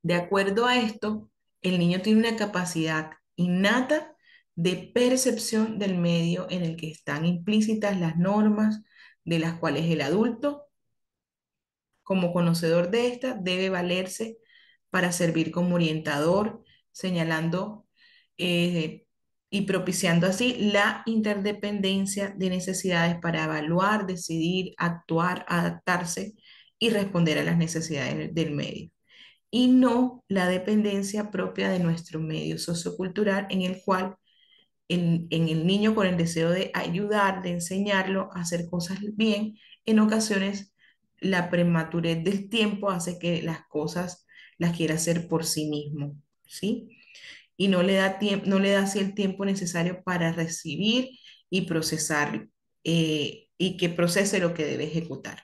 De acuerdo a esto, el niño tiene una capacidad innata de percepción del medio en el que están implícitas las normas de las cuales el adulto, como conocedor de estas, debe valerse para servir como orientador, señalando y propiciando así la interdependencia de necesidades para evaluar, decidir, actuar, adaptarse y responder a las necesidades del medio y no la dependencia propia de nuestro medio sociocultural en el cual en el niño con el deseo de ayudar, de enseñarlo a hacer cosas bien, en ocasiones la prematurez del tiempo hace que las cosas las quiera hacer por sí mismo, ¿sí? Y no le da tiempo, no le da así el tiempo necesario para recibir y procesar y que procese lo que debe ejecutar.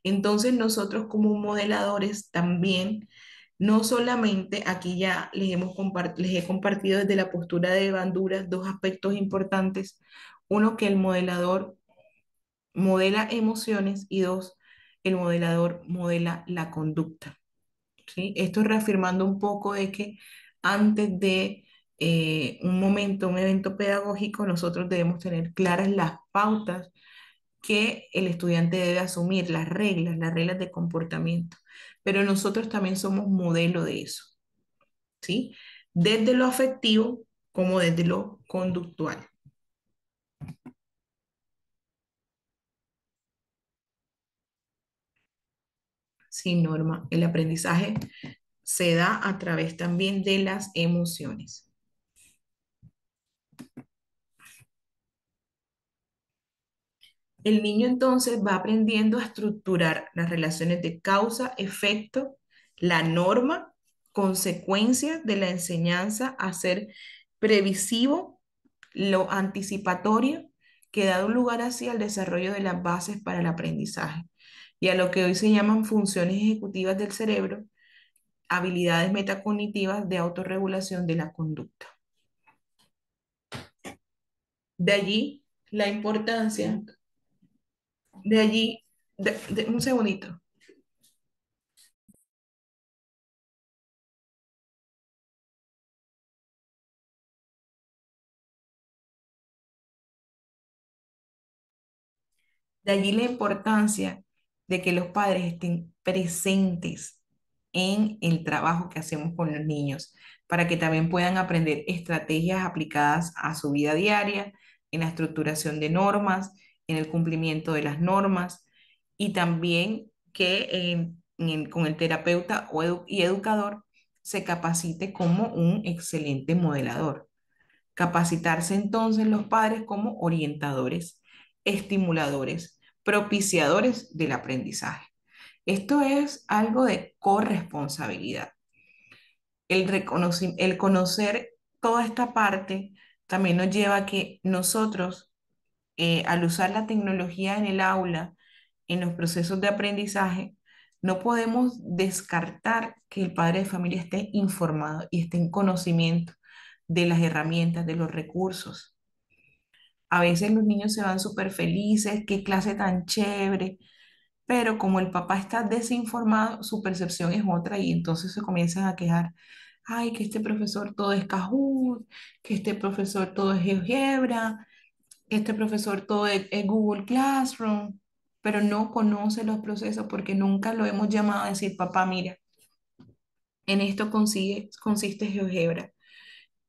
Entonces nosotros como modeladores también, no solamente aquí ya les he compartido desde la postura de Bandura dos aspectos importantes. Uno, que el modelador modela emociones y dos, el modelador modela la conducta. ¿Sí? Esto reafirmando un poco de que antes de un momento, un evento pedagógico, nosotros debemos tener claras las pautas que el estudiante debe asumir, las reglas de comportamiento. Pero nosotros también somos modelo de eso, ¿sí? Desde lo afectivo como desde lo conductual. Sí, Norma, el aprendizaje se da a través también de las emociones. El niño entonces va aprendiendo a estructurar las relaciones de causa, efecto, la norma, consecuencia de la enseñanza, a ser previsivo, lo anticipatorio, que da un lugar así al desarrollo de las bases para el aprendizaje y a lo que hoy se llaman funciones ejecutivas del cerebro, habilidades metacognitivas de autorregulación de la conducta. De allí la importancia, de allí, un segundito. De allí la importancia de que los padres estén presentes en el trabajo que hacemos con los niños, para que también puedan aprender estrategias aplicadas a su vida diaria, en la estructuración de normas, en el cumplimiento de las normas, y también que con el terapeuta y educador se capacite como un excelente modelador. Capacitarse entonces los padres como orientadores, estimuladores, propiciadores del aprendizaje. Esto es algo de corresponsabilidad. El conocer toda esta parte también nos lleva a que nosotros, al usar la tecnología en el aula, en los procesos de aprendizaje, no podemos descartar que el padre de familia esté informado y esté en conocimiento de las herramientas, de los recursos. A veces los niños se van súper felices, qué clase tan chévere, pero como el papá está desinformado, su percepción es otra y entonces se comienzan a quejar. Ay, que este profesor todo es Kahoot, que este profesor todo es GeoGebra, que este profesor todo es Google Classroom, pero no conoce los procesos porque nunca lo hemos llamado a decir, papá, mira, en esto consiste GeoGebra.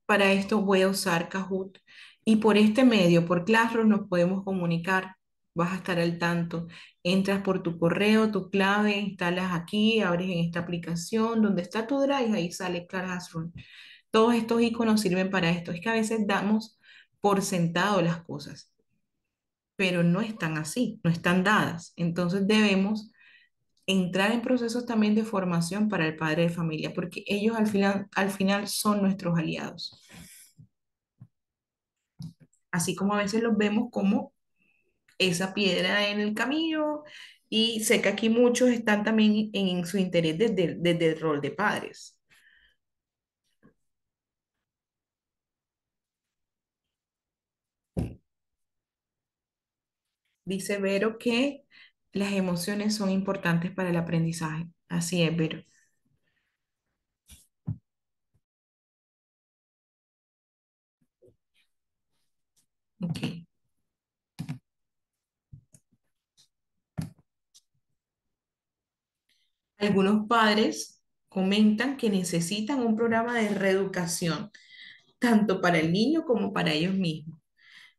Para esto voy a usar Kahoot. Y por este medio, por Classroom, nos podemos comunicar. Vas a estar al tanto. Entras por tu correo, tu clave, instalas aquí, abres en esta aplicación, donde está tu Drive, ahí sale Classroom. Todos estos iconos sirven para esto. Es que a veces damos por sentado las cosas, pero no están así, no están dadas. Entonces debemos entrar en procesos también de formación para el padre de familia, porque ellos al final son nuestros aliados. Así como a veces los vemos como esa piedra en el camino y sé que aquí muchos están también en su interés desde el rol de padres. Dice Vero que las emociones son importantes para el aprendizaje. Así es, Vero. Ok. Algunos padres comentan que necesitan un programa de reeducación, tanto para el niño como para ellos mismos,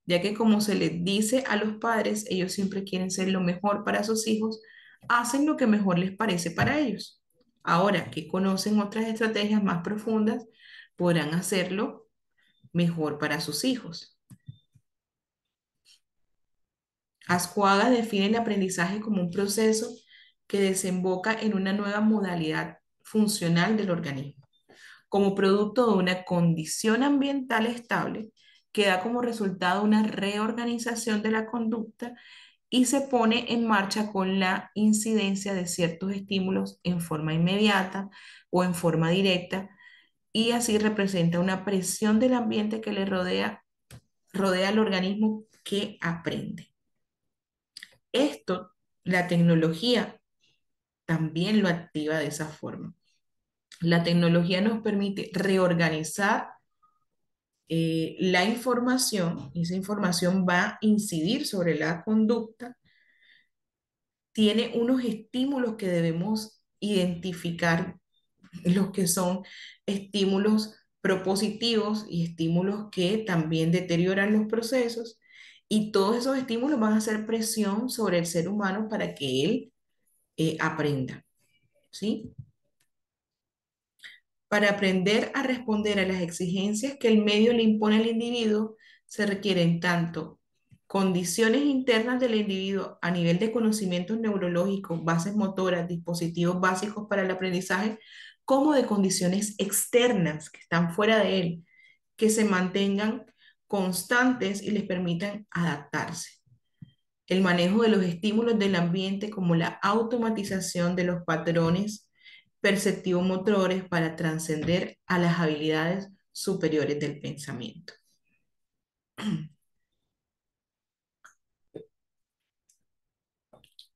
ya que como se les dice a los padres, ellos siempre quieren ser lo mejor para sus hijos, hacen lo que mejor les parece para ellos. Ahora que conocen otras estrategias más profundas, podrán hacerlo mejor para sus hijos. Ascuaga define el aprendizaje como un proceso que desemboca en una nueva modalidad funcional del organismo, como producto de una condición ambiental estable que da como resultado una reorganización de la conducta y se pone en marcha con la incidencia de ciertos estímulos en forma inmediata o en forma directa y así representa una presión del ambiente que le rodea al organismo que aprende. Esto, la tecnología también lo activa de esa forma. La tecnología nos permite reorganizar la información y esa información va a incidir sobre la conducta, tiene unos estímulos que debemos identificar, los que son estímulos propositivos y estímulos que también deterioran los procesos, y todos esos estímulos van a hacer presión sobre el ser humano para que él aprenda, ¿sí? Para aprender a responder a las exigencias que el medio le impone al individuo, se requieren tanto condiciones internas del individuo a nivel de conocimientos neurológicos, bases motoras, dispositivos básicos para el aprendizaje, como de condiciones externas que están fuera de él, que se mantengan constantes y les permitan adaptarse. El manejo de los estímulos del ambiente como la automatización de los patrones perceptivo-motores para trascender a las habilidades superiores del pensamiento.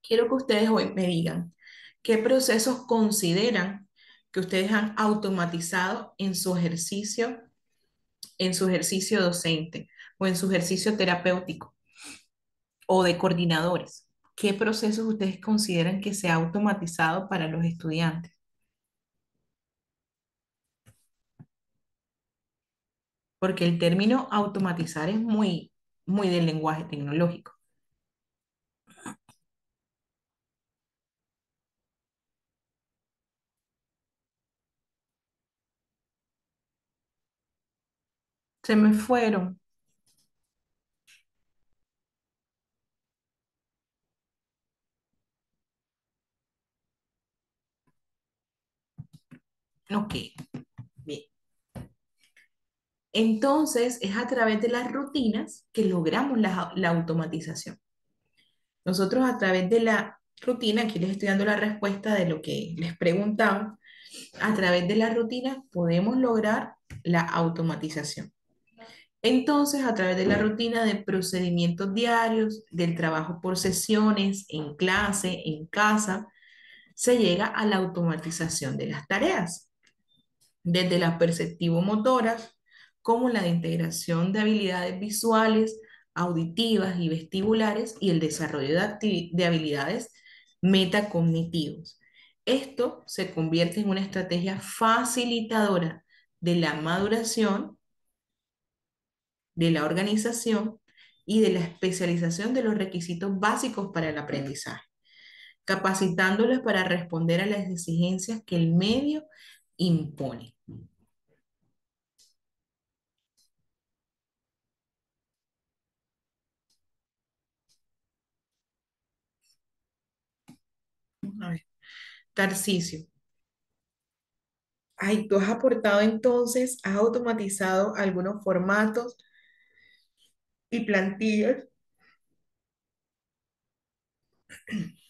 Quiero que ustedes hoy me digan qué procesos consideran que ustedes han automatizado en su ejercicio docente o en su ejercicio terapéutico o de coordinadores. ¿Qué procesos ustedes consideran que se ha automatizado para los estudiantes? Porque el término automatizar es muy del lenguaje tecnológico. Se me fueron. Ok, bien. Entonces, es a través de las rutinas que logramos la automatización. Nosotros a través de la rutina, aquí les estoy dando la respuesta de lo que les preguntaba, a través de la rutina podemos lograr la automatización. Entonces, a través de la rutina de procedimientos diarios, del trabajo por sesiones, en clase, en casa, se llega a la automatización de las tareas, desde las perceptivo-motoras, como la de integración de habilidades visuales, auditivas y vestibulares, y el desarrollo de habilidades metacognitivos. Esto se convierte en una estrategia facilitadora de la maduración, de la organización y de la especialización de los requisitos básicos para el aprendizaje, capacitándoles para responder a las exigencias que el medio impone. A ver, Tarcisio. Ay, tú has aportado entonces, has automatizado algunos formatos y plantillas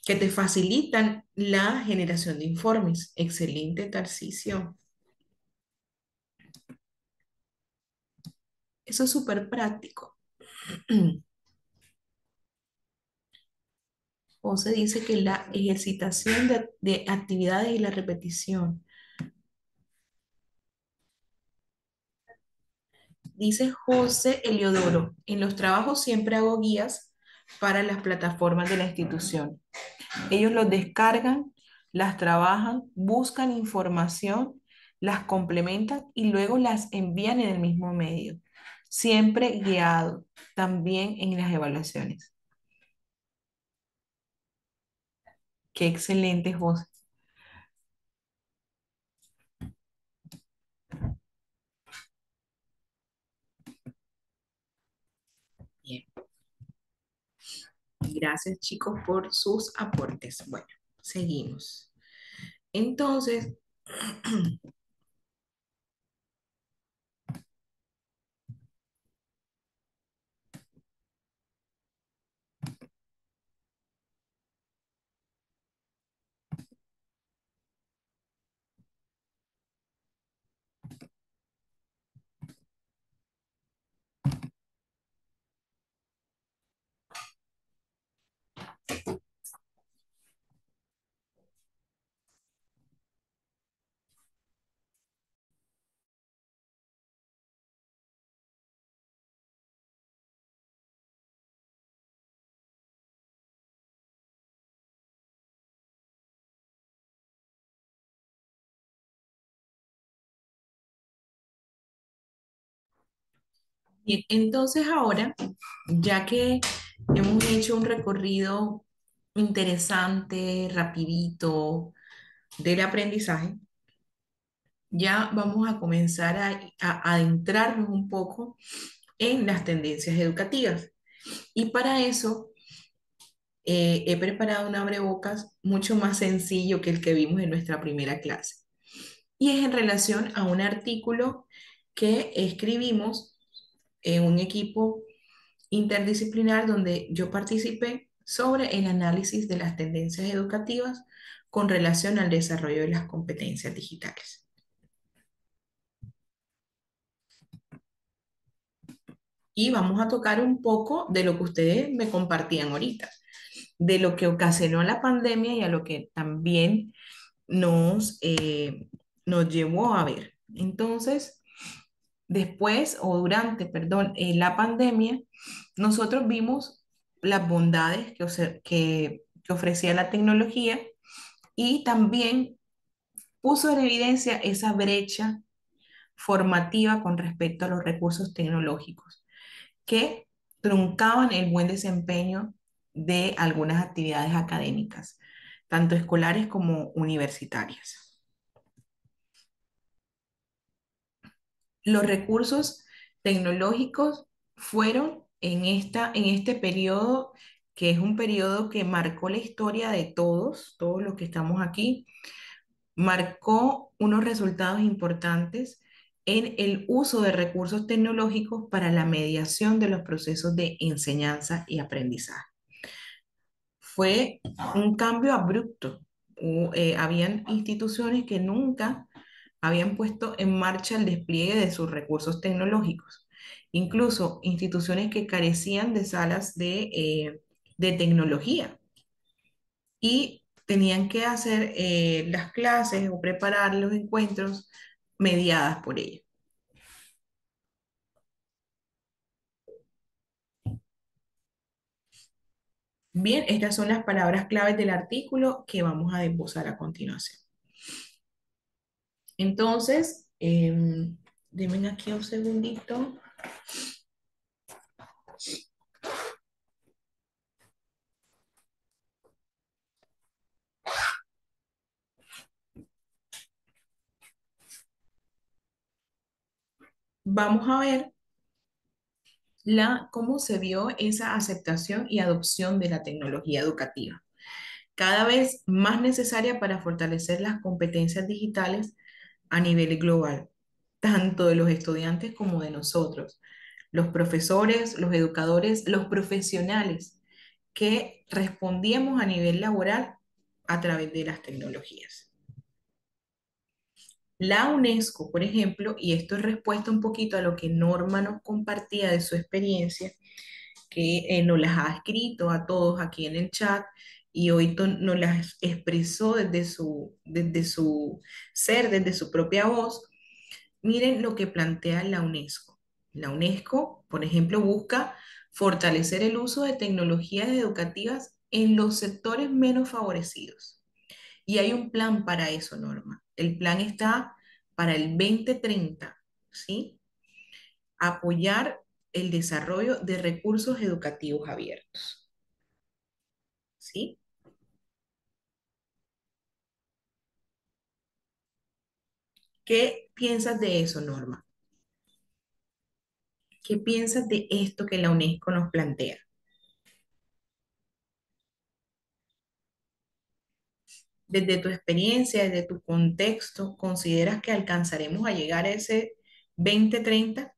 que te facilitan la generación de informes. Excelente, Tarcisio. Eso es súper práctico. José dice que la ejercitación de actividades y la repetición. Dice José Eliodoro, en los trabajos siempre hago guías para las plataformas de la institución. Ellos los descargan, las trabajan, buscan información, las complementan y luego las envían en el mismo medio, siempre guiado también en las evaluaciones. Qué excelente, José. Bien. Gracias, chicos, por sus aportes. Bueno, seguimos. Entonces, bien, entonces ahora, ya que hemos hecho un recorrido interesante, rapidito del aprendizaje, ya vamos a comenzar a adentrarnos un poco en las tendencias educativas. Y para eso he preparado un abrebocas mucho más sencillo que el que vimos en nuestra primera clase. Y es en relación a un artículo que escribimos en un equipo interdisciplinar donde yo participé sobre el análisis de las tendencias educativas con relación al desarrollo de las competencias digitales. Y vamos a tocar un poco de lo que ustedes me compartían ahorita, de lo que ocasionó la pandemia y a lo que también nos llevó a ver. Entonces, después o durante, perdón, la pandemia, nosotros vimos las bondades que ofrecía la tecnología y también puso en evidencia esa brecha formativa con respecto a los recursos tecnológicos que truncaban el buen desempeño de algunas actividades académicas, tanto escolares como universitarias. Los recursos tecnológicos fueron en este periodo, que es un periodo que marcó la historia de todos los que estamos aquí, marcó unos resultados importantes en el uso de recursos tecnológicos para la mediación de los procesos de enseñanza y aprendizaje. Fue un cambio abrupto. Habían instituciones que nunca habían puesto en marcha el despliegue de sus recursos tecnológicos, incluso instituciones que carecían de salas de tecnología y tenían que hacer las clases o preparar los encuentros mediadas por ellos. Bien, estas son las palabras claves del artículo que vamos a desglosar a continuación. Entonces, denme aquí un segundito. Vamos a ver cómo se vio esa aceptación y adopción de la tecnología educativa, cada vez más necesaria para fortalecer las competencias digitales a nivel global, tanto de los estudiantes como de nosotros, los profesores, los educadores, los profesionales que respondíamos a nivel laboral a través de las tecnologías. La UNESCO, por ejemplo, y esto es respuesta un poquito a lo que Norma nos compartía de su experiencia, que nos las ha escrito a todos aquí en el chat y hoy nos las expresó desde su ser, desde su propia voz. Miren lo que plantea la UNESCO. La UNESCO, por ejemplo, busca fortalecer el uso de tecnologías educativas en los sectores menos favorecidos. Y hay un plan para eso, Norma. El plan está para el 2030, ¿sí? Apoyar el desarrollo de recursos educativos abiertos, ¿sí? ¿Qué piensas de eso, Norma? ¿Qué piensas de esto que la UNESCO nos plantea? Desde tu experiencia, desde tu contexto, ¿consideras que alcanzaremos a llegar a ese 2030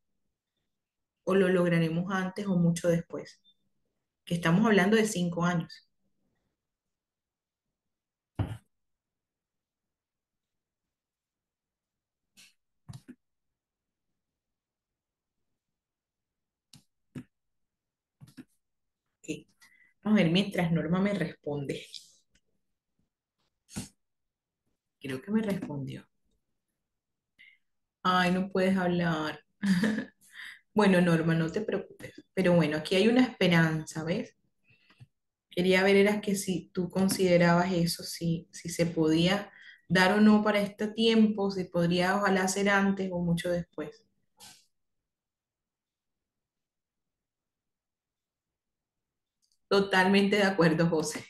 o lo lograremos antes o mucho después? Que estamos hablando de 5 años. Ok. Vamos a ver mientras Norma me responde. Creo que me respondió. Ay, no puedes hablar. Bueno, Norma, no te preocupes. Pero bueno, aquí hay una esperanza, ¿ves? Quería ver era que si tú considerabas eso, si se podía dar o no para este tiempo, si podría ojalá ser antes o mucho después. Totalmente de acuerdo, José.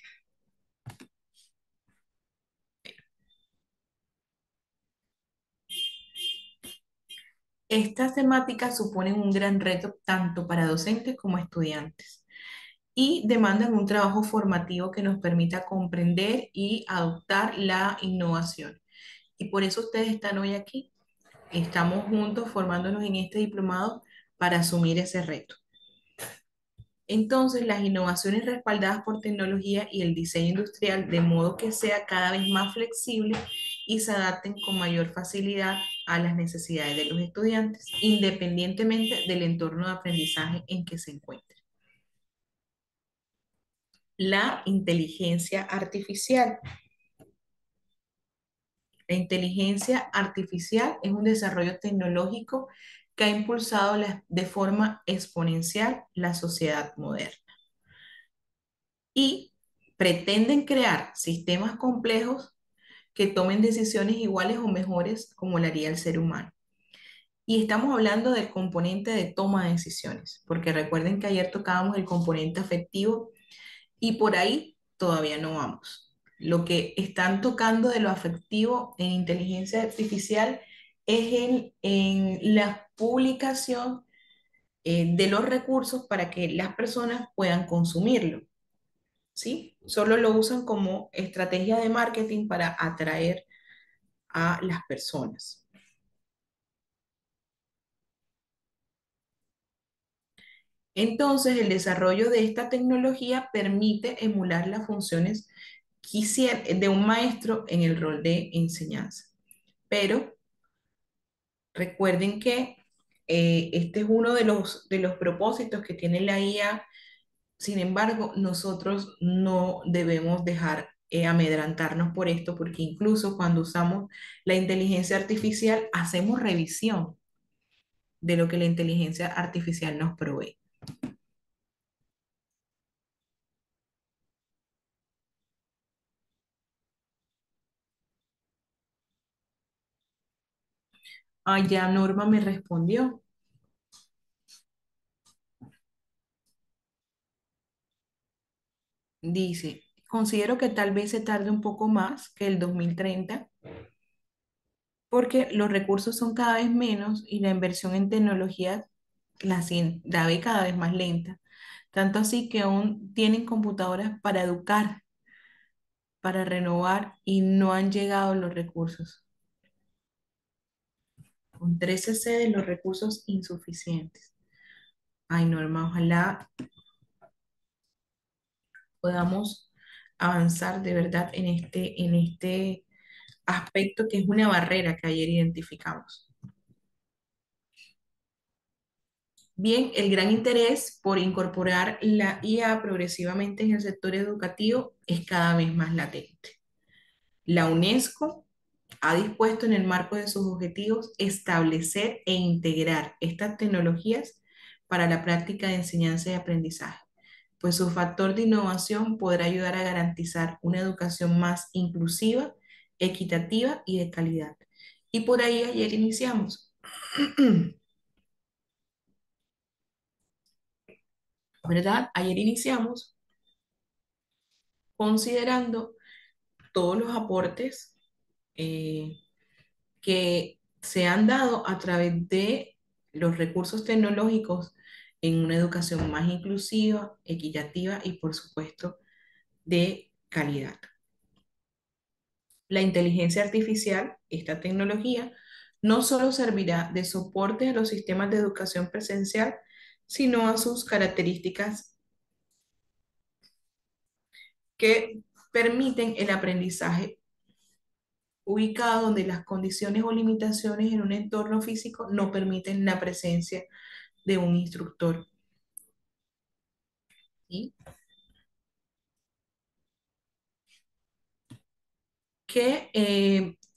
Estas temáticas suponen un gran reto tanto para docentes como estudiantes y demandan un trabajo formativo que nos permita comprender y adoptar la innovación. Y por eso ustedes están hoy aquí. Estamos juntos formándonos en este diplomado para asumir ese reto. Entonces, las innovaciones respaldadas por tecnología y el diseño industrial, de modo que sea cada vez más flexible y se adapten con mayor facilidad a las necesidades de los estudiantes, independientemente del entorno de aprendizaje en que se encuentren. La inteligencia artificial. La inteligencia artificial es un desarrollo tecnológico que ha impulsado de forma exponencial la sociedad moderna y pretenden crear sistemas complejos que tomen decisiones iguales o mejores como lo haría el ser humano. Y estamos hablando del componente de toma de decisiones, porque recuerden que ayer tocábamos el componente afectivo y por ahí todavía no vamos. Lo que están tocando de lo afectivo en inteligencia artificial es en la publicación de los recursos para que las personas puedan consumirlo, ¿sí? Solo lo usan como estrategia de marketing para atraer a las personas. Entonces, el desarrollo de esta tecnología permite emular las funciones de un maestro en el rol de enseñanza. Pero recuerden que este es uno de los propósitos que tiene la IA. Sin embargo, nosotros no debemos dejar amedrantarnos por esto, porque incluso cuando usamos la inteligencia artificial, hacemos revisión de lo que la inteligencia artificial nos provee. Ah, ya Norma me respondió. Dice, considero que tal vez se tarde un poco más que el 2030 porque los recursos son cada vez menos y la inversión en tecnología la ve cada vez más lenta. Tanto así que aún tienen computadoras para educar, para renovar y no han llegado los recursos. Con 13 sedes, los recursos insuficientes. Ay, Norma, ojalá podamos avanzar de verdad en este aspecto que es una barrera que ayer identificamos. Bien, el gran interés por incorporar la IA progresivamente en el sector educativo es cada vez más latente. La UNESCO ha dispuesto en el marco de sus objetivos establecer e integrar estas tecnologías para la práctica de enseñanza y aprendizaje, pues su factor de innovación podrá ayudar a garantizar una educación más inclusiva, equitativa y de calidad. Y por ahí ayer iniciamos, ¿verdad? Ayer iniciamos considerando todos los aportes eh, que se han dado a través de los recursos tecnológicos en una educación más inclusiva, equitativa y, por supuesto, de calidad. La inteligencia artificial, esta tecnología, no solo servirá de soporte a los sistemas de educación presencial, sino a sus características que permiten el aprendizaje ubicado donde las condiciones o limitaciones en un entorno físico no permiten la presencia de un instructor. ¿Sí?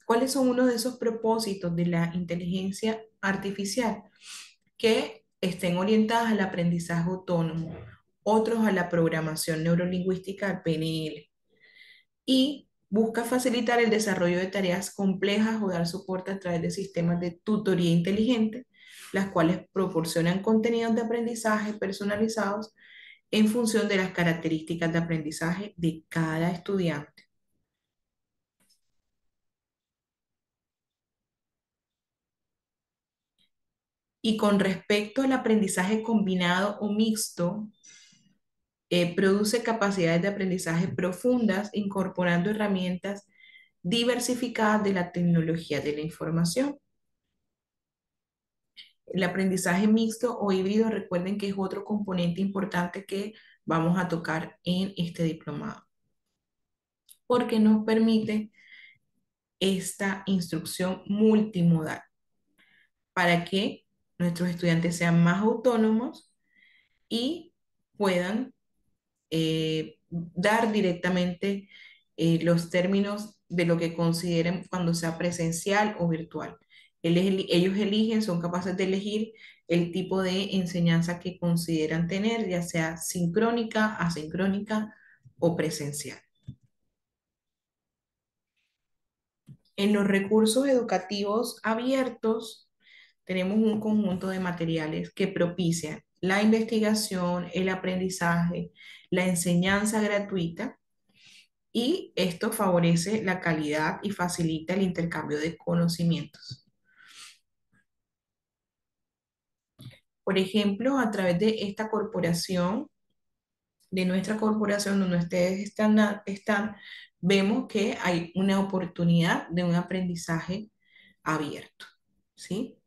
¿Cuáles son uno de esos propósitos de la inteligencia artificial? Que estén orientadas al aprendizaje autónomo, otros a la programación neurolingüística, PNL, y busca facilitar el desarrollo de tareas complejas o dar soporte a través de sistemas de tutoría inteligente, las cuales proporcionan contenidos de aprendizaje personalizados en función de las características de aprendizaje de cada estudiante. Y con respecto al aprendizaje combinado o mixto, produce capacidades de aprendizaje profundas incorporando herramientas diversificadas de la tecnología de la información. El aprendizaje mixto o híbrido, recuerden que es otro componente importante que vamos a tocar en este diplomado, porque nos permite esta instrucción multimodal para que nuestros estudiantes sean más autónomos y puedan dar directamente los términos de lo que consideren cuando sea presencial o virtual. Ellos eligen, son capaces de elegir el tipo de enseñanza que consideran tener, ya sea sincrónica, asincrónica o presencial. En los recursos educativos abiertos tenemos un conjunto de materiales que propician la investigación, el aprendizaje, la enseñanza gratuita y esto favorece la calidad y facilita el intercambio de conocimientos. Por ejemplo, a través de esta corporación, de nuestra corporación donde ustedes están, vemos que hay una oportunidad de un aprendizaje abierto, ¿sí?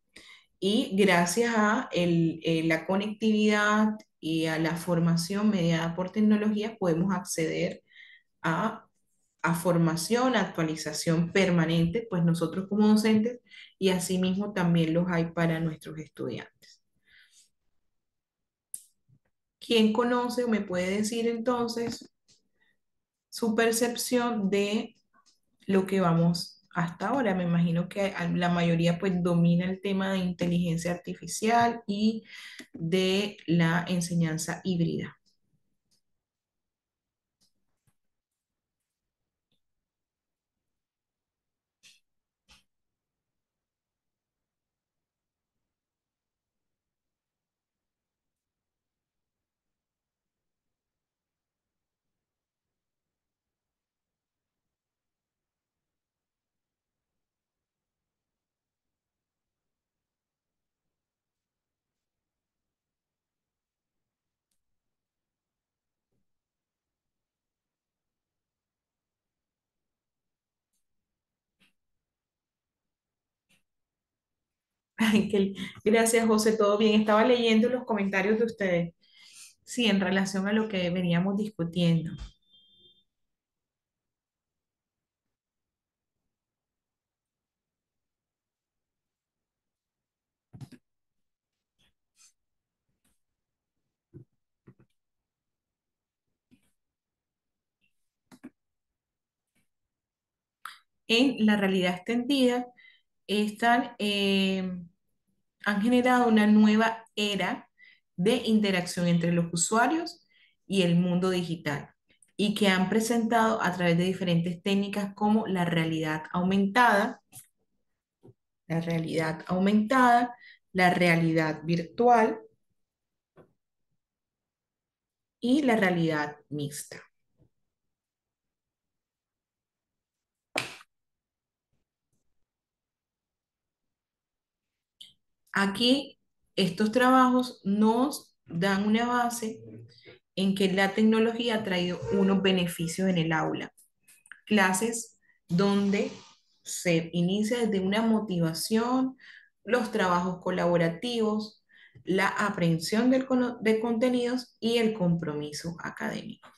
Y gracias a la conectividad y a la formación mediada por tecnología, podemos acceder a, a formación, actualización permanente, pues nosotros como docentes, y asimismo también los hay para nuestros estudiantes. ¿Quién conoce o me puede decir entonces su percepción de lo que vamos hasta ahora? Me imagino que la mayoría pues domina el tema de inteligencia artificial y de la enseñanza híbrida. Ay, gracias, José, todo bien. Estaba leyendo los comentarios de ustedes. Sí, en relación a lo que veníamos discutiendo. En la realidad extendida, están, han generado una nueva era de interacción entre los usuarios y el mundo digital y que han presentado a través de diferentes técnicas como la realidad aumentada, la realidad virtual y la realidad mixta. Aquí estos trabajos nos dan una base en que la tecnología ha traído unos beneficios en el aula. Clases donde se inicia desde una motivación, los trabajos colaborativos, la aprehensión de contenidos y el compromiso académico.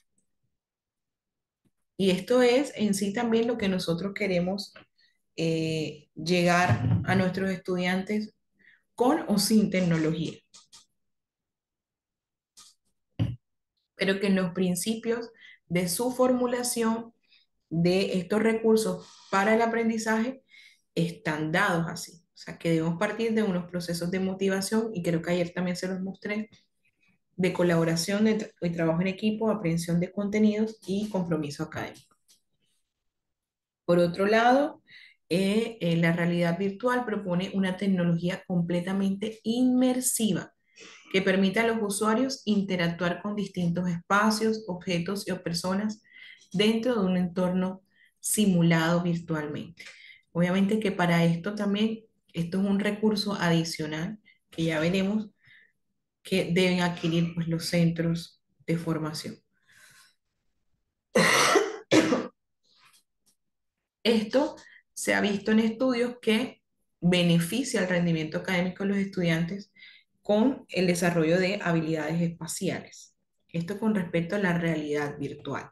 Y esto es en sí también lo que nosotros queremos llegar a nuestros estudiantes con o sin tecnología, pero que en los principios de su formulación de estos recursos para el aprendizaje están dados así. O sea, que debemos partir de unos procesos de motivación, y creo que ayer también se los mostré, de colaboración, de trabajo en equipo, aprehensión de contenidos y compromiso académico. Por otro lado, la realidad virtual propone una tecnología completamente inmersiva que permite a los usuarios interactuar con distintos espacios, objetos o personas dentro de un entorno simulado virtualmente. Obviamente que para esto también, esto es un recurso adicional que ya veremos que deben adquirir pues, los centros de formación. Esto se ha visto en estudios que beneficia el rendimiento académico de los estudiantes con el desarrollo de habilidades espaciales. Esto con respecto a la realidad virtual.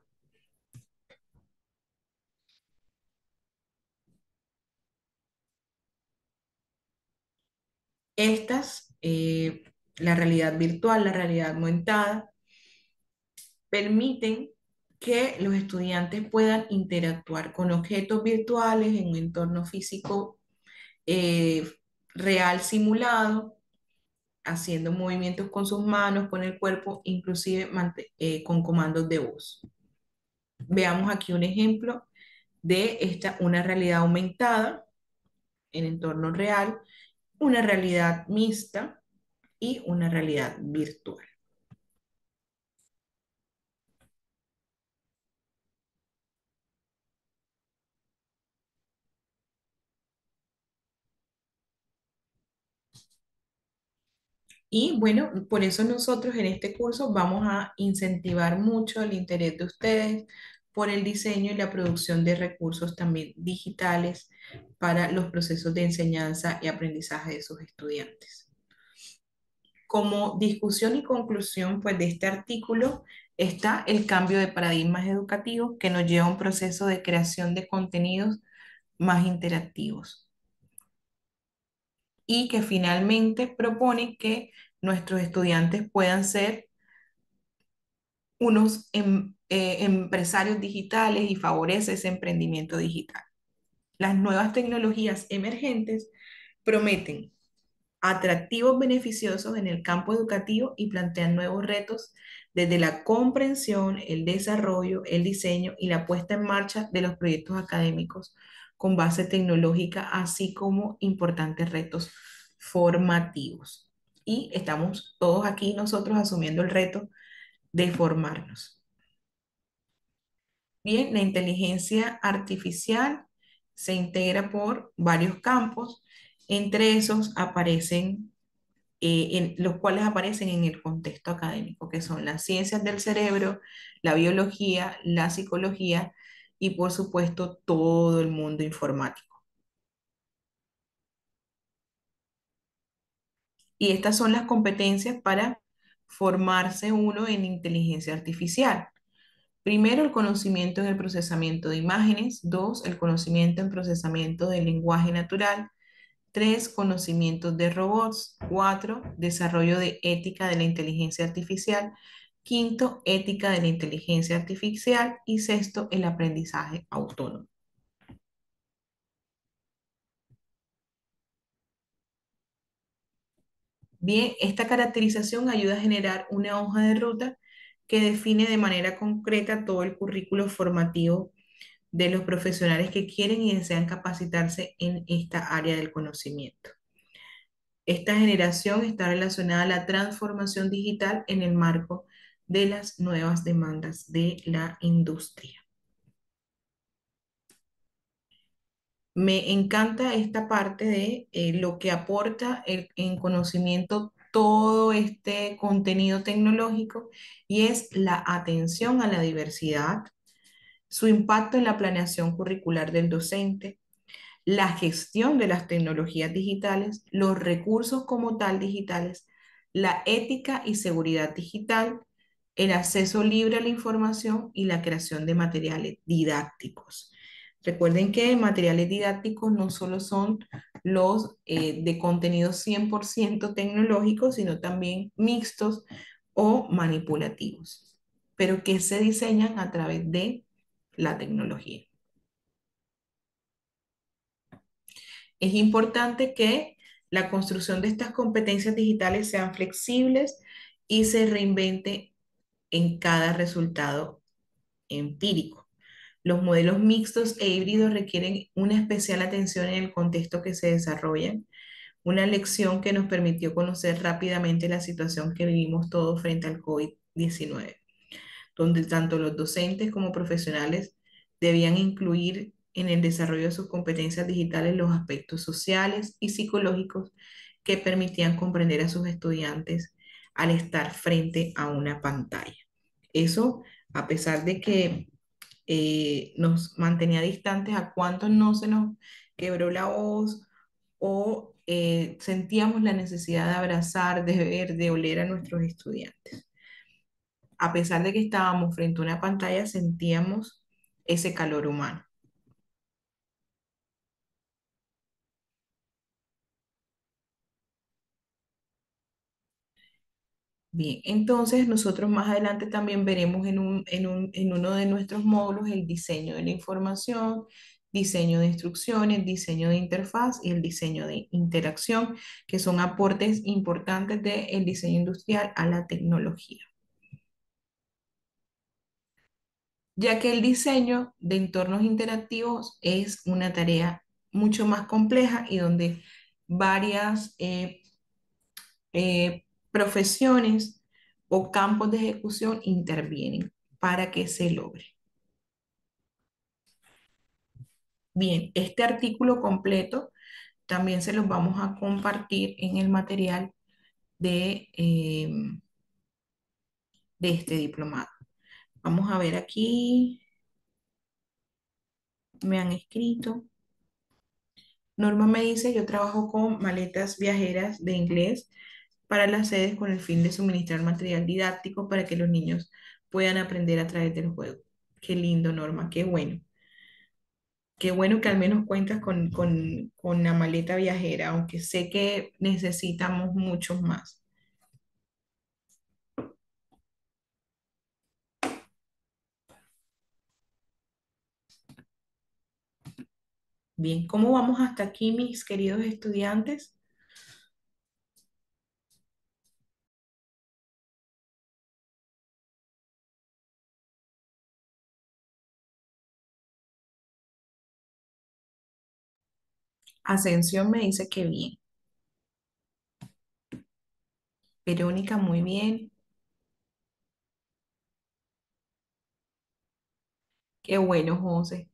Estas, la realidad virtual, la realidad aumentada, permiten que los estudiantes puedan interactuar con objetos virtuales en un entorno físico eh, real simulado, haciendo movimientos con sus manos, con el cuerpo, inclusive con comandos de voz. Veamos aquí un ejemplo de una realidad aumentada en entorno real, una realidad mixta y una realidad virtual. Y bueno, por eso nosotros en este curso vamos a incentivar mucho el interés de ustedes por el diseño y la producción de recursos también digitales para los procesos de enseñanza y aprendizaje de sus estudiantes. Como discusión y conclusión, pues, de este artículo está el cambio de paradigmas educativos que nos lleva a un proceso de creación de contenidos más interactivos y que finalmente propone que nuestros estudiantes puedan ser unos empresarios digitales y favorece ese emprendimiento digital. Las nuevas tecnologías emergentes prometen atractivos beneficiosos en el campo educativo y plantean nuevos retos desde la comprensión, el desarrollo, el diseño y la puesta en marcha de los proyectos académicos con base tecnológica, así como importantes retos formativos. Y estamos todos aquí nosotros asumiendo el reto de formarnos. Bien, la inteligencia artificial se integra por varios campos. Entre esos aparecen, los cuales aparecen en el contexto académico, que son las ciencias del cerebro, la biología, la psicología y, por supuesto, todo el mundo informático. Y estas son las competencias para formarse uno en inteligencia artificial. Primero, el conocimiento en el procesamiento de imágenes. Dos, el conocimiento en procesamiento del lenguaje natural. Tres, conocimientos de robots. Cuatro, desarrollo de ética de la inteligencia artificial. Quinto, ética de la inteligencia artificial. Y sexto, el aprendizaje autónomo. Bien, esta caracterización ayuda a generar una hoja de ruta que define de manera concreta todo el currículo formativo de los profesionales que quieren y desean capacitarse en esta área del conocimiento. Esta generación está relacionada a la transformación digital en el marco de las nuevas demandas de la industria. Me encanta esta parte de lo que aporta en conocimiento todo este contenido tecnológico y es la atención a la diversidad, su impacto en la planeación curricular del docente, la gestión de las tecnologías digitales, los recursos como tal digitales, la ética y seguridad digital, el acceso libre a la información y la creación de materiales didácticos. Recuerden que materiales didácticos no solo son los de contenido 100% tecnológico, sino también mixtos o manipulativos, pero que se diseñan a través de la tecnología. Es importante que la construcción de estas competencias digitales sean flexibles y se reinvente en cada resultado empírico. Los modelos mixtos e híbridos requieren una especial atención en el contexto que se desarrollan, una lección que nos permitió conocer rápidamente la situación que vivimos todos frente al COVID-19, donde tanto los docentes como profesionales debían incluir en el desarrollo de sus competencias digitales los aspectos sociales y psicológicos que permitían comprender a sus estudiantes al estar frente a una pantalla. Eso, a pesar de que nos mantenía distantes, a cuántos no se nos quebró la voz o sentíamos la necesidad de abrazar, de ver, de oler a nuestros estudiantes. A pesar de que estábamos frente a una pantalla, sentíamos ese calor humano. Bien, entonces nosotros más adelante también veremos en uno de nuestros módulos el diseño de la información, diseño de instrucciones, diseño de interfaz y el diseño de interacción, que son aportes importantes del diseño industrial a la tecnología. Ya que el diseño de entornos interactivos es una tarea mucho más compleja y donde varias profesiones o campos de ejecución intervienen para que se logre. Bien, este artículo completo también se los vamos a compartir en el material de este diplomado. Vamos a ver aquí, me han escrito. Norma me dice, yo trabajo con maletas viajeras de inglés para las sedes con el fin de suministrar material didáctico para que los niños puedan aprender a través del juego. Qué lindo, Norma, qué bueno. Qué bueno que al menos cuentas con la maleta viajera, aunque sé que necesitamos muchos más. Bien, ¿cómo vamos hasta aquí, mis queridos estudiantes? Ascensión me dice que bien. Verónica, muy bien. Qué bueno, José.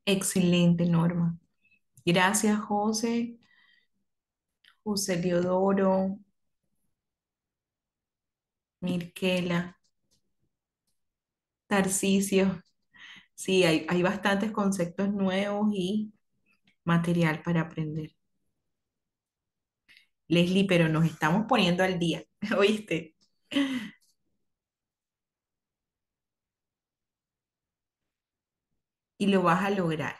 Excelente, Norma. Gracias, José, José Leodoro, Mirkela, Tarcisio. Sí, hay bastantes conceptos nuevos y material para aprender. Leslie, pero nos estamos poniendo al día, ¿oíste? Y lo vas a lograr,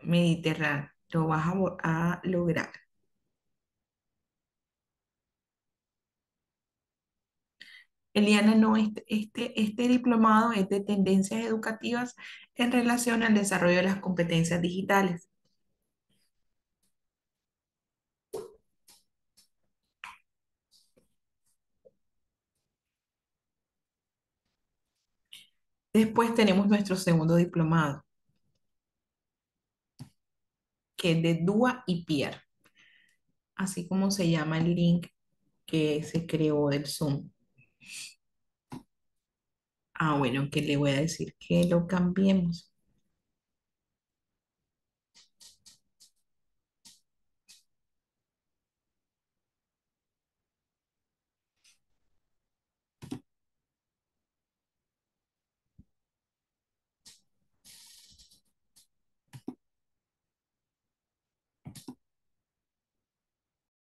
Mediterráneo, lo vas a lograr. Eliana, no, este diplomado es de tendencias educativas en relación al desarrollo de las competencias digitales. Después tenemos nuestro segundo diplomado, que es de DUA y PIER, así como se llama el link que se creó del Zoom. Ah, bueno, que le voy a decir que lo cambiemos.